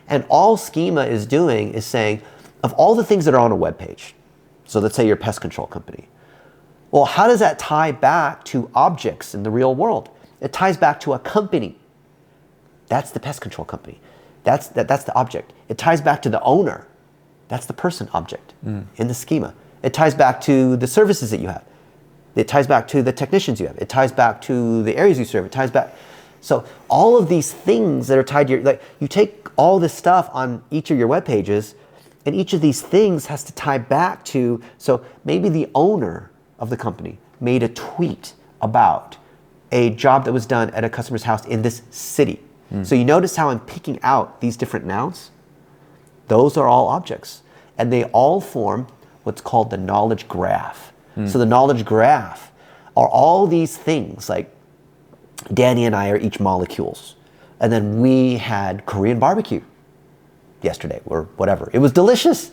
And all schema is doing is saying, of all the things that are on a web page, so let's say you're a pest control company, well, how does that tie back to objects in the real world? It ties back to a company. That's the pest control company. That's the object. It ties back to the owner. That's the person object in the schema. It ties back to the services that you have. It ties back to the technicians you have. It ties back to the areas you serve. It ties back. So all of these things that are tied to you take all this stuff on each of your web pages And each of these things has to tie back to, so maybe the owner of the company made a tweet about a job that was done at a customer's house in this city. So you notice how I'm picking out these different nouns? Those are all objects. And they all form what's called the knowledge graph. So the knowledge graph are all these things, like Danny and I are each molecules. And then we had Korean barbecue yesterday or whatever. It was delicious.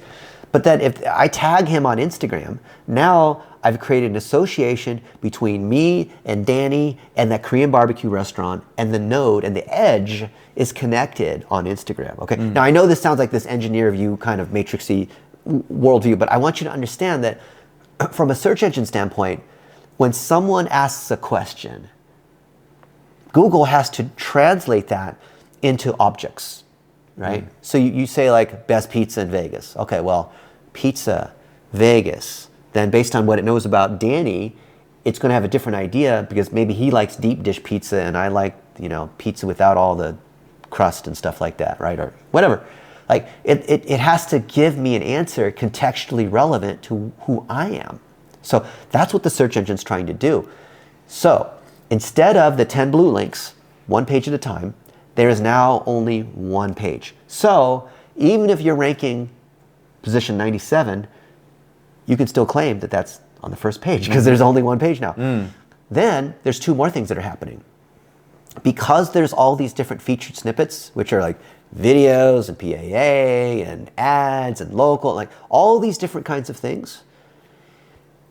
But then if I tag him on Instagram, now I've created an association between me and Danny and that Korean barbecue restaurant, and the node and the edge is connected on Instagram. Okay. Now I know this sounds like this engineer view kind of matrixy worldview, but I want you to understand that from a search engine standpoint, when someone asks a question, Google has to translate that into objects, right? So you say like best pizza in Vegas. Okay, well, pizza, Vegas. Then based on what it knows about Danny, it's going to have a different idea because maybe he likes deep dish pizza and I like, pizza without all the crust and stuff like that, right? Or whatever. Like it has to give me an answer contextually relevant to who I am. So that's what the search engine's trying to do. So instead of the 10 blue links, one page at a time, there is now only one page. So even if you're ranking position 97, you can still claim that that's on the first page because there's only one page now. Then there's two more things that are happening. Because there's all these different featured snippets, which are like videos and PAA and ads and local, like all these different kinds of things,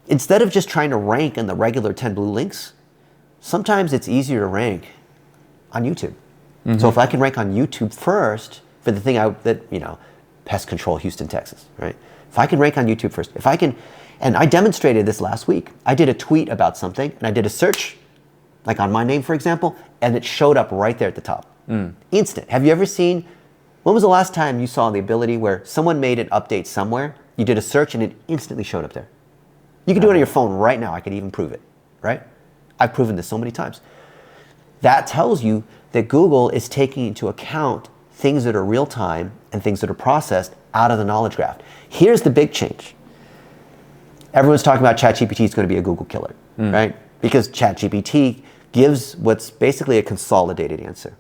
instead of just trying to rank in the regular 10 blue links, sometimes it's easier to rank on YouTube. So if I can rank on YouTube first for the thing pest control Houston, Texas, right? If I can rank on YouTube first, and I demonstrated this last week. I did a tweet about something and I did a search, like on my name, for example, and it showed up right there at the top. Instant. Have you ever seen, when was the last time you saw the ability where someone made an update somewhere, you did a search and it instantly showed up there? You can do it on your phone right now. I could even prove it, right? I've proven this so many times. That tells you that Google is taking into account things that are real time and things that are processed out of the knowledge graph. Here's the big change. Everyone's talking about ChatGPT is going to be a Google killer, right? Because ChatGPT gives what's basically a consolidated answer.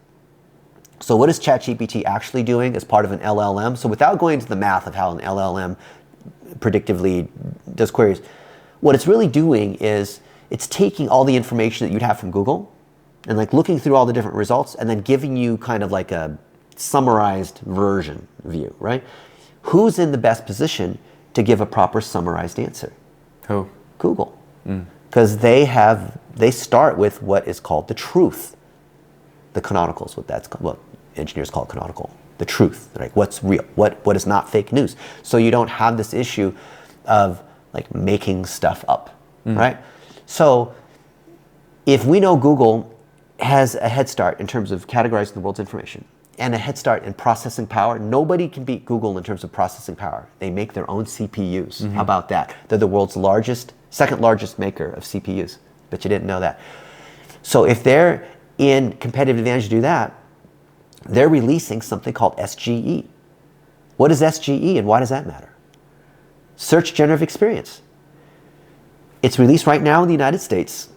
So what is ChatGPT actually doing as part of an LLM? So without going into the math of how an LLM predictively does queries, what it's really doing is it's taking all the information that you'd have from Google and like looking through all the different results and then giving you kind of like a summarized version view, right? Who's in the best position to give a proper summarized answer? Who? Google. Because they start with what is called the truth. The canonical is what engineers call canonical. The truth, like what's real, what is not fake news. So you don't have this issue of like making stuff up, right? So if we know Google has a head start in terms of categorizing the world's information and a head start in processing power, nobody can beat Google in terms of processing power. They make their own CPUs. How about that? They're the world's second largest maker of CPUs. Bet you didn't know that. So if they're in competitive advantage to do that, they're releasing something called SGE. What is SGE and why does that matter? Search Generative Experience. It's released right now in the United States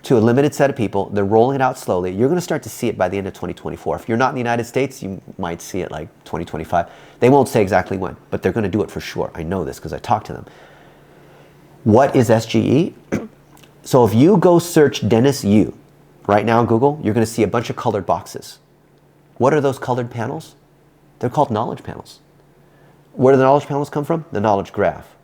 to a limited set of people. They're rolling it out slowly. You're going to start to see it by the end of 2024. If you're not in the United States, you might see it like 2025. They won't say exactly when, but they're going to do it for sure. I know this because I talked to them. What is SGE? So if you go search Dennis Yu right now on Google, you're going to see a bunch of colored boxes. What are those colored panels? They're called knowledge panels. Where do the knowledge panels come from? The knowledge graph.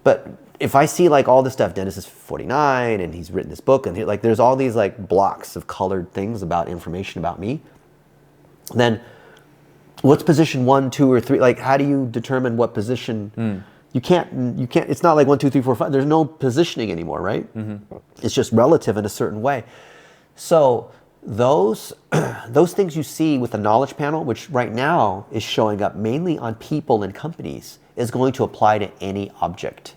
But if I see like all this stuff, Dennis is 49 and he's written this book and like there's all these like blocks of colored things about information about me, then what's position 1, 2, or 3? Like how do you determine what position? You can't, it's not like 1, 2, 3, 4, 5. There's no positioning anymore, right? It's just relative in a certain way. So those things you see with the knowledge panel, which right now is showing up mainly on people and companies, is going to apply to any object.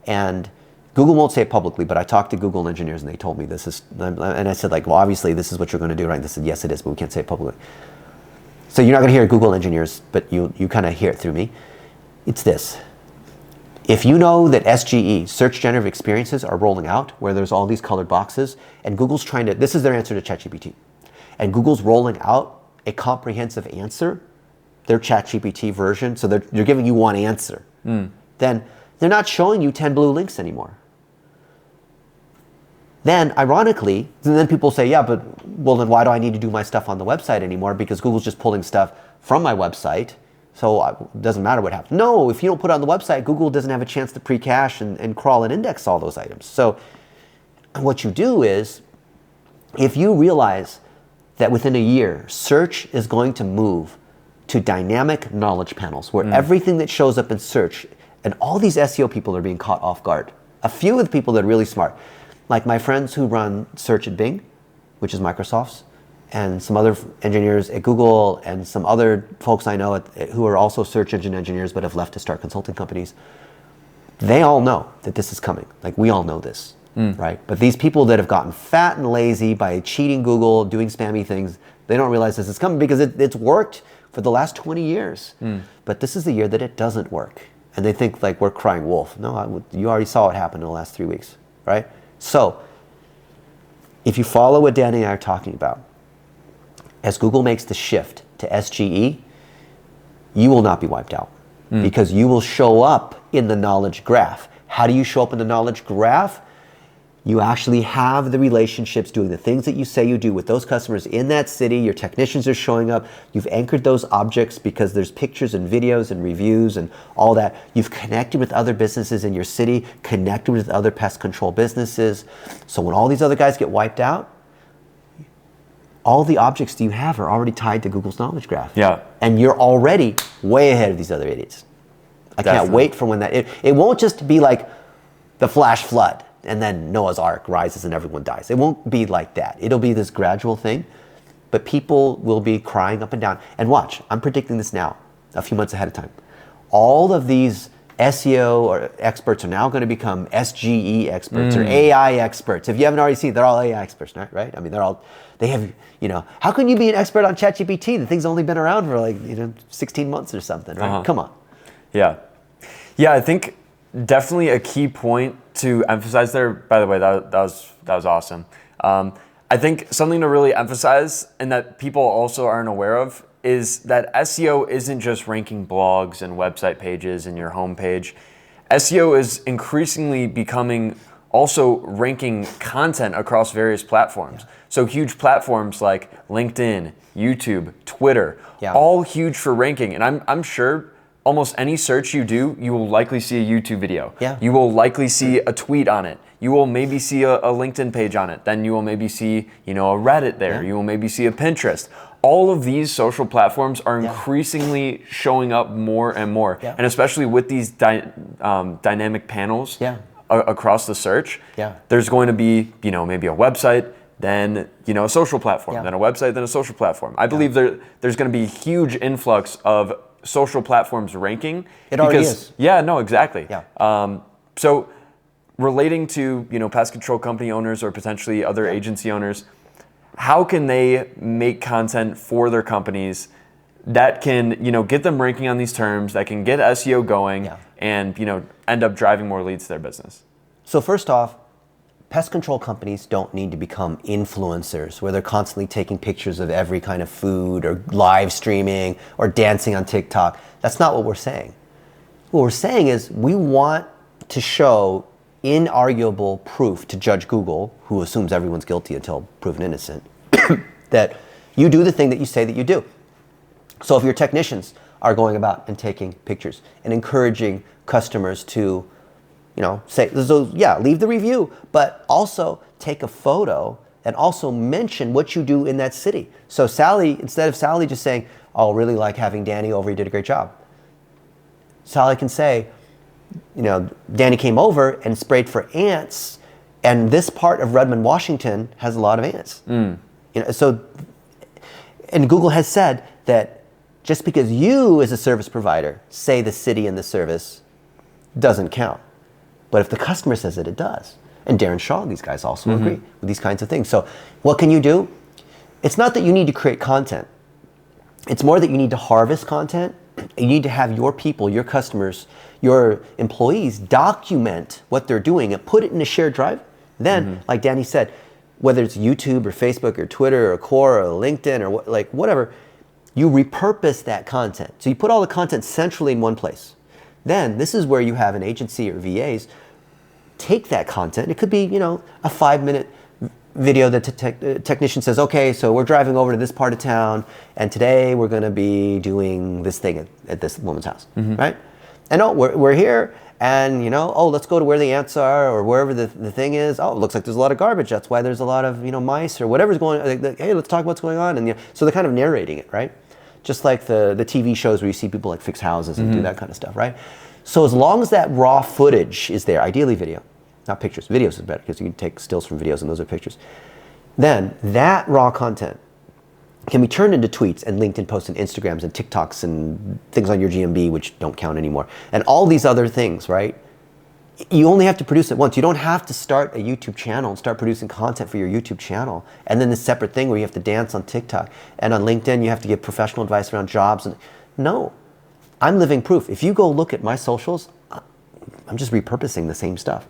And Google won't say it publicly, but I talked to Google engineers and they told me this is, and I said like, well, obviously this is what you're going to do, right? They said, yes, it is, but we can't say it publicly. So you're not going to hear Google engineers, but you kind of hear it through me. It's this. If you know that SGE, Search Generative Experiences, are rolling out, where there's all these colored boxes, and Google's trying to, this is their answer to ChatGPT, and Google's rolling out a comprehensive answer, their ChatGPT version, so they're giving you one answer, then they're not showing you 10 blue links anymore. Then, ironically, then people say, yeah, but, well, then why do I need to do my stuff on the website anymore? Because Google's just pulling stuff from my website, so it doesn't matter what happens. No, if you don't put it on the website, Google doesn't have a chance to pre-cache and crawl and index all those items. So what you do is, if you realize that within a year, search is going to move to dynamic knowledge panels, where everything that shows up in search, and all these SEO people are being caught off guard. A few of the people that are really smart, like my friends who run search at Bing, which is Microsoft's, and some other engineers at Google, and some other folks I know who are also search engine engineers but have left to start consulting companies, they all know that this is coming. Like, we all know this, right? But these people that have gotten fat and lazy by cheating Google, doing spammy things, they don't realize this is coming because it's worked for the last 20 years. But this is the year that it doesn't work. And they think like we're crying wolf. No, you already saw what happened in the last 3 weeks, right? So if you follow what Danny and I are talking about, as Google makes the shift to SGE, you will not be wiped out because you will show up in the knowledge graph. How do you show up in the knowledge graph? You actually have the relationships doing the things that you say you do with those customers in that city. Your technicians are showing up. You've anchored those objects because there's pictures and videos and reviews and all that. You've connected with other businesses in your city, connected with other pest control businesses. So when all these other guys get wiped out, all the objects that you have are already tied to Google's knowledge graph. Yeah. And you're already way ahead of these other idiots. I can't wait for when that, it won't just be like the flash flood and then Noah's Ark rises and everyone dies. It won't be like that. It'll be this gradual thing, but people will be crying up and down. And watch, I'm predicting this now, a few months ahead of time. All of these SEO or experts are now going to become SGE experts or AI experts. If you haven't already seen, they're all AI experts, right? I mean, they have, how can you be an expert on ChatGPT? The thing's only been around for 16 months or something, right? Come on. Yeah. Yeah, I think definitely a key point to emphasize there, by the way, that was awesome. I think something to really emphasize and that people also aren't aware of is that SEO isn't just ranking blogs and website pages and your homepage. SEO is increasingly becoming also ranking content across various platforms. Yeah. So huge platforms like LinkedIn, YouTube, Twitter, all huge for ranking. And I'm sure almost any search you do, you will likely see a YouTube video. Yeah. You will likely see a tweet on it. You will maybe see a LinkedIn page on it. Then you will maybe see, a Reddit there. Yeah. You will maybe see a Pinterest. All of these social platforms are increasingly showing up more and more. Yeah. And especially with these dynamic panels across the search, there's going to be, maybe a website, then, a social platform, then a website, then a social platform. I believe there's going to be a huge influx of social platforms ranking. It already is. Yeah, no, exactly. Yeah. So relating to, pest control company owners or potentially other agency owners, how can they make content for their companies that can, get them ranking on these terms, that can get SEO going and, end up driving more leads to their business? So first off, pest control companies don't need to become influencers where they're constantly taking pictures of every kind of food or live streaming or dancing on TikTok. That's not what we're saying. What we're saying is we want to show inarguable proof to Judge Google, who assumes everyone's guilty until proven innocent, that you do the thing that you say that you do. So if your technicians are going about and taking pictures and encouraging customers to say, leave the review, but also take a photo and also mention what you do in that city. So Sally, instead of Sally just saying, oh, really like having Danny over, he did a great job. Sally can say, Danny came over and sprayed for ants, and this part of Redmond, Washington has a lot of ants. And Google has said that just because you as a service provider say the city and the service doesn't count. But if the customer says it, it does. And Darren Shaw, these guys also agree with these kinds of things. So what can you do? It's not that you need to create content. It's more that you need to harvest content You need to have your people, your customers, your employees document what they're doing and put it in a shared drive. Then, like Danny said, whether it's YouTube or Facebook or Twitter or Core or LinkedIn or whatever, you repurpose that content. So you put all the content centrally in one place. Then this is where you have an agency or VAs take that content. It could be, a 5-minute video that the technician says, okay, so we're driving over to this part of town, and today we're going to be doing this thing at this woman's house, right? And we're here, and let's go to where the ants are or wherever the thing is. Oh, it looks like there's a lot of garbage. That's why there's a lot of mice or whatever's going on. Hey, let's talk about what's going on. And so they're kind of narrating it, right? Just like the TV shows where you see people like fix houses and do that kind of stuff, right? So as long as that raw footage is there, ideally video, not pictures. Videos is better because you can take stills from videos and those are pictures. Then that raw content can be turned into tweets and LinkedIn posts and Instagrams and TikToks and things on your GMB, which don't count anymore. And all these other things, right? You only have to produce it once. You don't have to start a YouTube channel and start producing content for your YouTube channel. And then this separate thing where you have to dance on TikTok. And on LinkedIn, you have to give professional advice around jobs. No, I'm living proof. If you go look at my socials, I'm just repurposing the same stuff.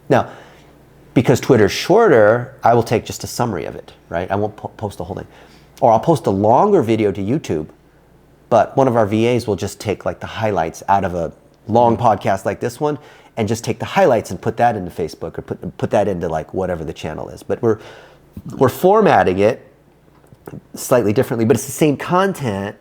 Now, because Twitter's shorter, I will take just a summary of it, right? I won't post the whole thing. Or I'll post a longer video to YouTube, but one of our VAs will just take like the highlights out of a long podcast like this one and just take the highlights and put that into Facebook or put that into like whatever the channel is. But we're formatting it slightly differently, but it's the same content,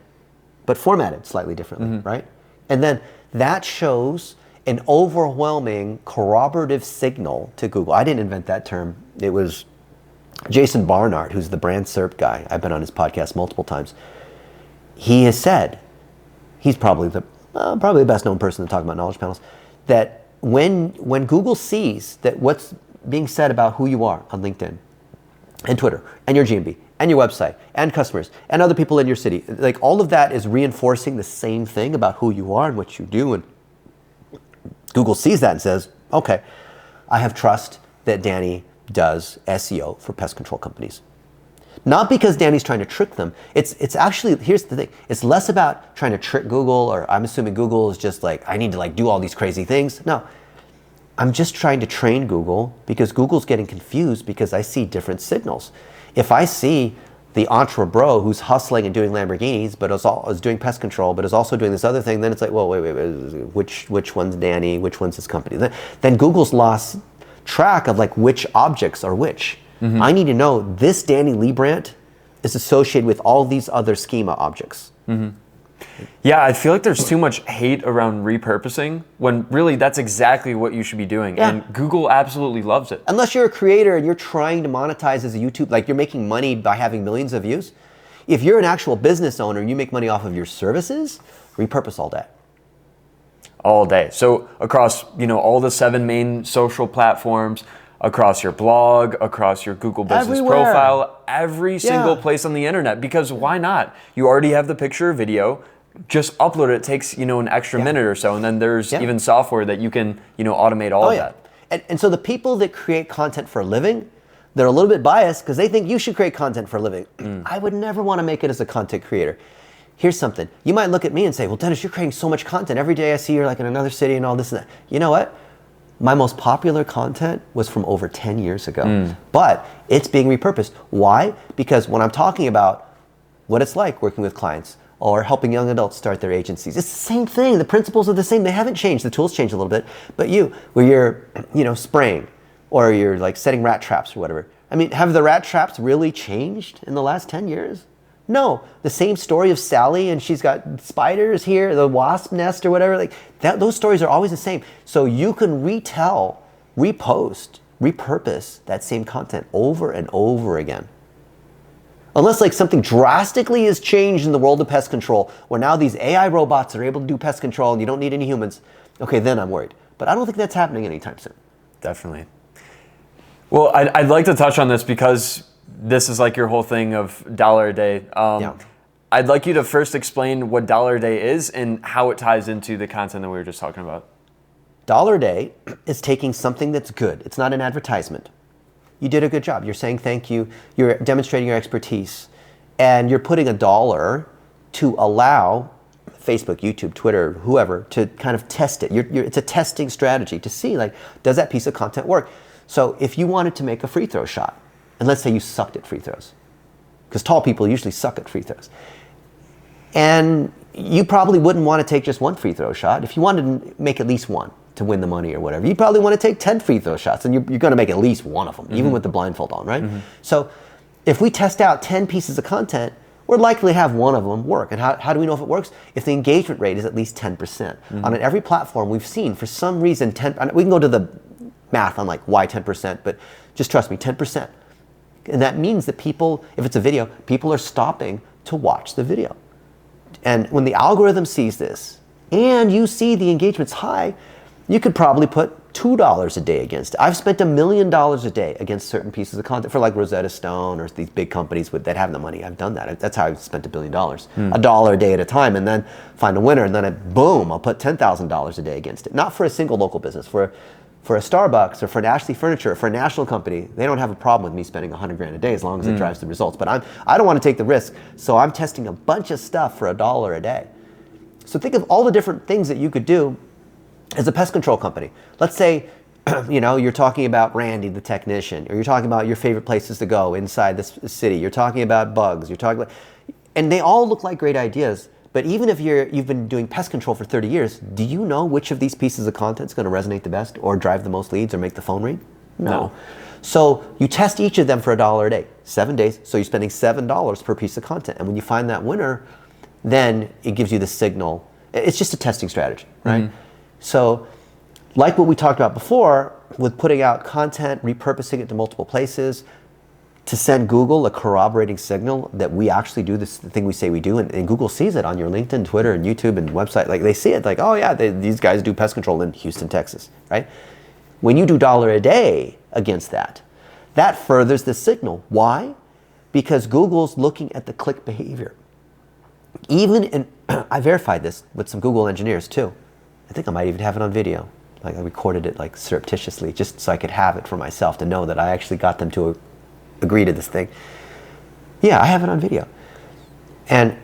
but formatted slightly differently, right? And then that shows an overwhelming corroborative signal to Google. I didn't invent that term. It was Jason Barnard, who's the brand SERP guy. I've been on his podcast multiple times. He has said, he's probably the best known person to talk about knowledge panels, that when Google sees that what's being said about who you are on LinkedIn and Twitter and your GMB and your website and customers and other people in your city, like all of that is reinforcing the same thing about who you are and what you do. And Google sees that and says, okay, I have trust that Danny does SEO for pest control companies. Not because Danny's trying to trick them. It's actually, here's the thing, it's less about trying to trick Google, or I'm assuming Google is just like, I need to like do all these crazy things. No, I'm just trying to train Google because Google's getting confused because I see different signals. If I see the entre bro who's hustling and doing Lamborghinis, but is doing pest control, but is also doing this other thing, then it's like, well, wait, which one's Danny? Which one's his company? Then Google's lost track of like which objects are which. I need to know this Danny Leibrandt is associated with all these other schema objects. Yeah, I feel like there's too much hate around repurposing when really that's exactly what you should be doing. Yeah. And Google absolutely loves it. Unless you're a creator and you're trying to monetize as a YouTube, like you're making money by having millions of views. If you're an actual business owner and you make money off of your services, repurpose all day. All day. So across, all the 7 main social platforms, across your blog, across your Google business profile, every single place on the internet, because why not? You already have the picture or video, just upload it. It takes, an extra minute or so. And then there's even software that you can, automate all of that. And so the people that create content for a living, they're a little bit biased because they think you should create content for a living. I would never want to make it as a content creator. Here's something. You might look at me and say, well, Dennis, you're creating so much content. Every day I see you're like in another city and all this and that. You know what? My most popular content was from over 10 years ago, but it's being repurposed. Why? Because when I'm talking about what it's like working with clients or helping young adults start their agencies, it's the same thing. The principles are the same. They haven't changed. The tools changed a little bit, but where you're, spraying or you're like setting rat traps or whatever. I mean, have the rat traps really changed in the last 10 years? No, the same story of Sally and she's got spiders here, the wasp nest or whatever, like that, those stories are always the same. So you can retell, repost, repurpose that same content over and over again. Unless like something drastically has changed in the world of pest control, where now these AI robots are able to do pest control and you don't need any humans, okay, then I'm worried. But I don't think that's happening anytime soon. Definitely. Well, I'd like to touch on this because this is like your whole thing of dollar a day. I'd like you to first explain what dollar a day is and how it ties into the content that we were just talking about. Dollar a day is taking something that's good. It's not an advertisement. You did a good job. You're saying thank you. You're demonstrating your expertise. And you're putting $1 to allow Facebook, YouTube, Twitter, whoever, to kind of test it. It's a testing strategy to see, like, does that piece of content work? So if you wanted to make a free throw shot, and let's say you sucked at free throws, because tall people usually suck at free throws, and you probably wouldn't want to take just one free throw shot. If you wanted to make at least one to win the money or whatever, you probably want to take 10 free throw shots, and you're going to make at least one of them, even with the blindfold on, right? So if we test out 10 pieces of content, we're likely to have one of them work. And how do we know if it works? If the engagement rate is at least 10%. On every platform we've seen, for some reason, we can go to the math on like why 10%, but just trust me, 10%. And that means that people, if it's a video, people are stopping to watch the video. And when the algorithm sees this, and you see the engagement's high, you could probably put $2 a day against it. I've spent $1 million a day against certain pieces of content for like Rosetta Stone or these big companies that have the money. I've done that. That's how I've spent $1 billion. $1 a day at a time, and then find a winner, and then boom, I'll put $10,000 a day against it. Not for a single local business. For a Starbucks or for an Ashley Furniture or for a national company, they don't have a problem with me spending $100 grand a day as long as it drives the results. But I don't want to take the risk, so I'm testing a bunch of stuff for $1 a day. So think of all the different things that you could do as a pest control company. Let's say, you're talking about Randy, the technician, or you're talking about your favorite places to go inside this city. You're talking about bugs. And they all look like great ideas. But even if you've been doing pest control for 30 years, do you know which of these pieces of content is going to resonate the best, or drive the most leads, or make the phone ring? No. So you test each of them for $1 a day, 7 days. So you're spending $7 per piece of content. And when you find that winner, then it gives you the signal. It's just a testing strategy, right? So like what we talked about before with putting out content, repurposing it to multiple places, to send Google a corroborating signal that we actually do the thing we say we do, and Google sees it on your LinkedIn, Twitter, and YouTube and website. Like, they see it, like, oh yeah, these guys do pest control in Houston, Texas, right? When you do $1 a day against that furthers the signal. Why? Because Google's looking at the click behavior. I verified this with some Google engineers too. I think I might even have it on video. Like, I recorded it like surreptitiously just so I could have it for myself to know that I actually got them to agree to this thing. Yeah, I have it on video. And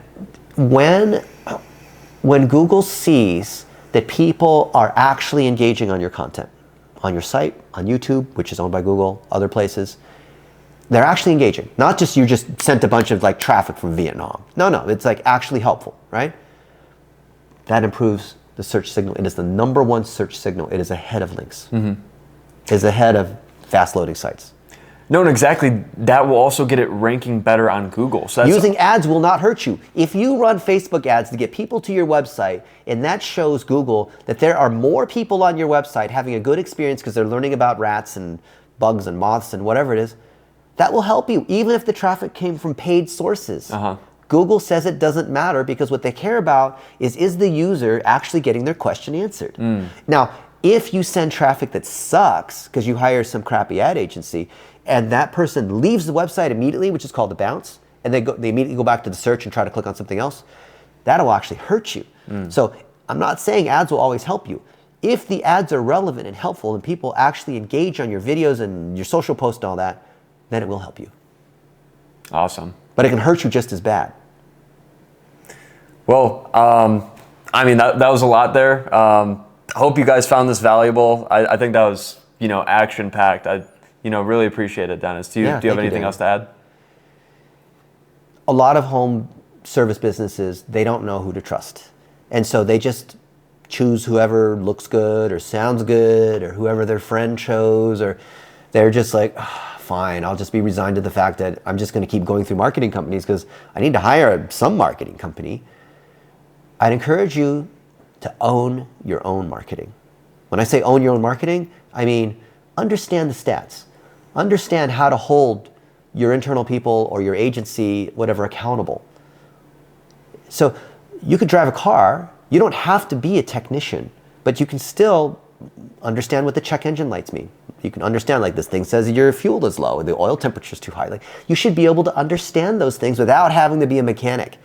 when Google sees that people are actually engaging on your content, on your site, on YouTube, which is owned by Google, other places, they're actually engaging. Not just you just sent a bunch of like traffic from Vietnam. No, it's like actually helpful, right? That improves the search signal. It is the #1 search signal. It is ahead of links. It is ahead of fast loading sites. No, and exactly. That will also get it ranking better on Google. So using ads will not hurt you. If you run Facebook ads to get people to your website, and that shows Google that there are more people on your website having a good experience because they're learning about rats and bugs and moths and whatever it is, that will help you, even if the traffic came from paid sources. Google says it doesn't matter, because what they care about is the user actually getting their question answered. Now, if you send traffic that sucks because you hire some crappy ad agency, and that person leaves the website immediately, which is called a bounce, and they immediately go back to the search and try to click on something else, that'll actually hurt you. So I'm not saying ads will always help you. If the ads are relevant and helpful and people actually engage on your videos and your social posts and all that, then it will help you. Awesome. But it can hurt you just as bad. Well, I mean, that was a lot there. I hope you guys found this valuable. I think that was, action-packed. I really appreciate it, Dennis. Do you have anything else to add? A lot of home service businesses, they don't know who to trust. And so they just choose whoever looks good or sounds good or whoever their friend chose, or they're just like, fine, I'll just be resigned to the fact that I'm just going to keep going through marketing companies because I need to hire some marketing company. I'd encourage you to own your own marketing. When I say own your own marketing, I mean understand the stats. Understand how to hold your internal people or your agency, whatever, accountable. So you could drive a car. You don't have to be a technician, but you can still understand what the check engine lights mean. You can understand, like, this thing says your fuel is low, or the oil temperature is too high. Like, you should be able to understand those things without having to be a mechanic.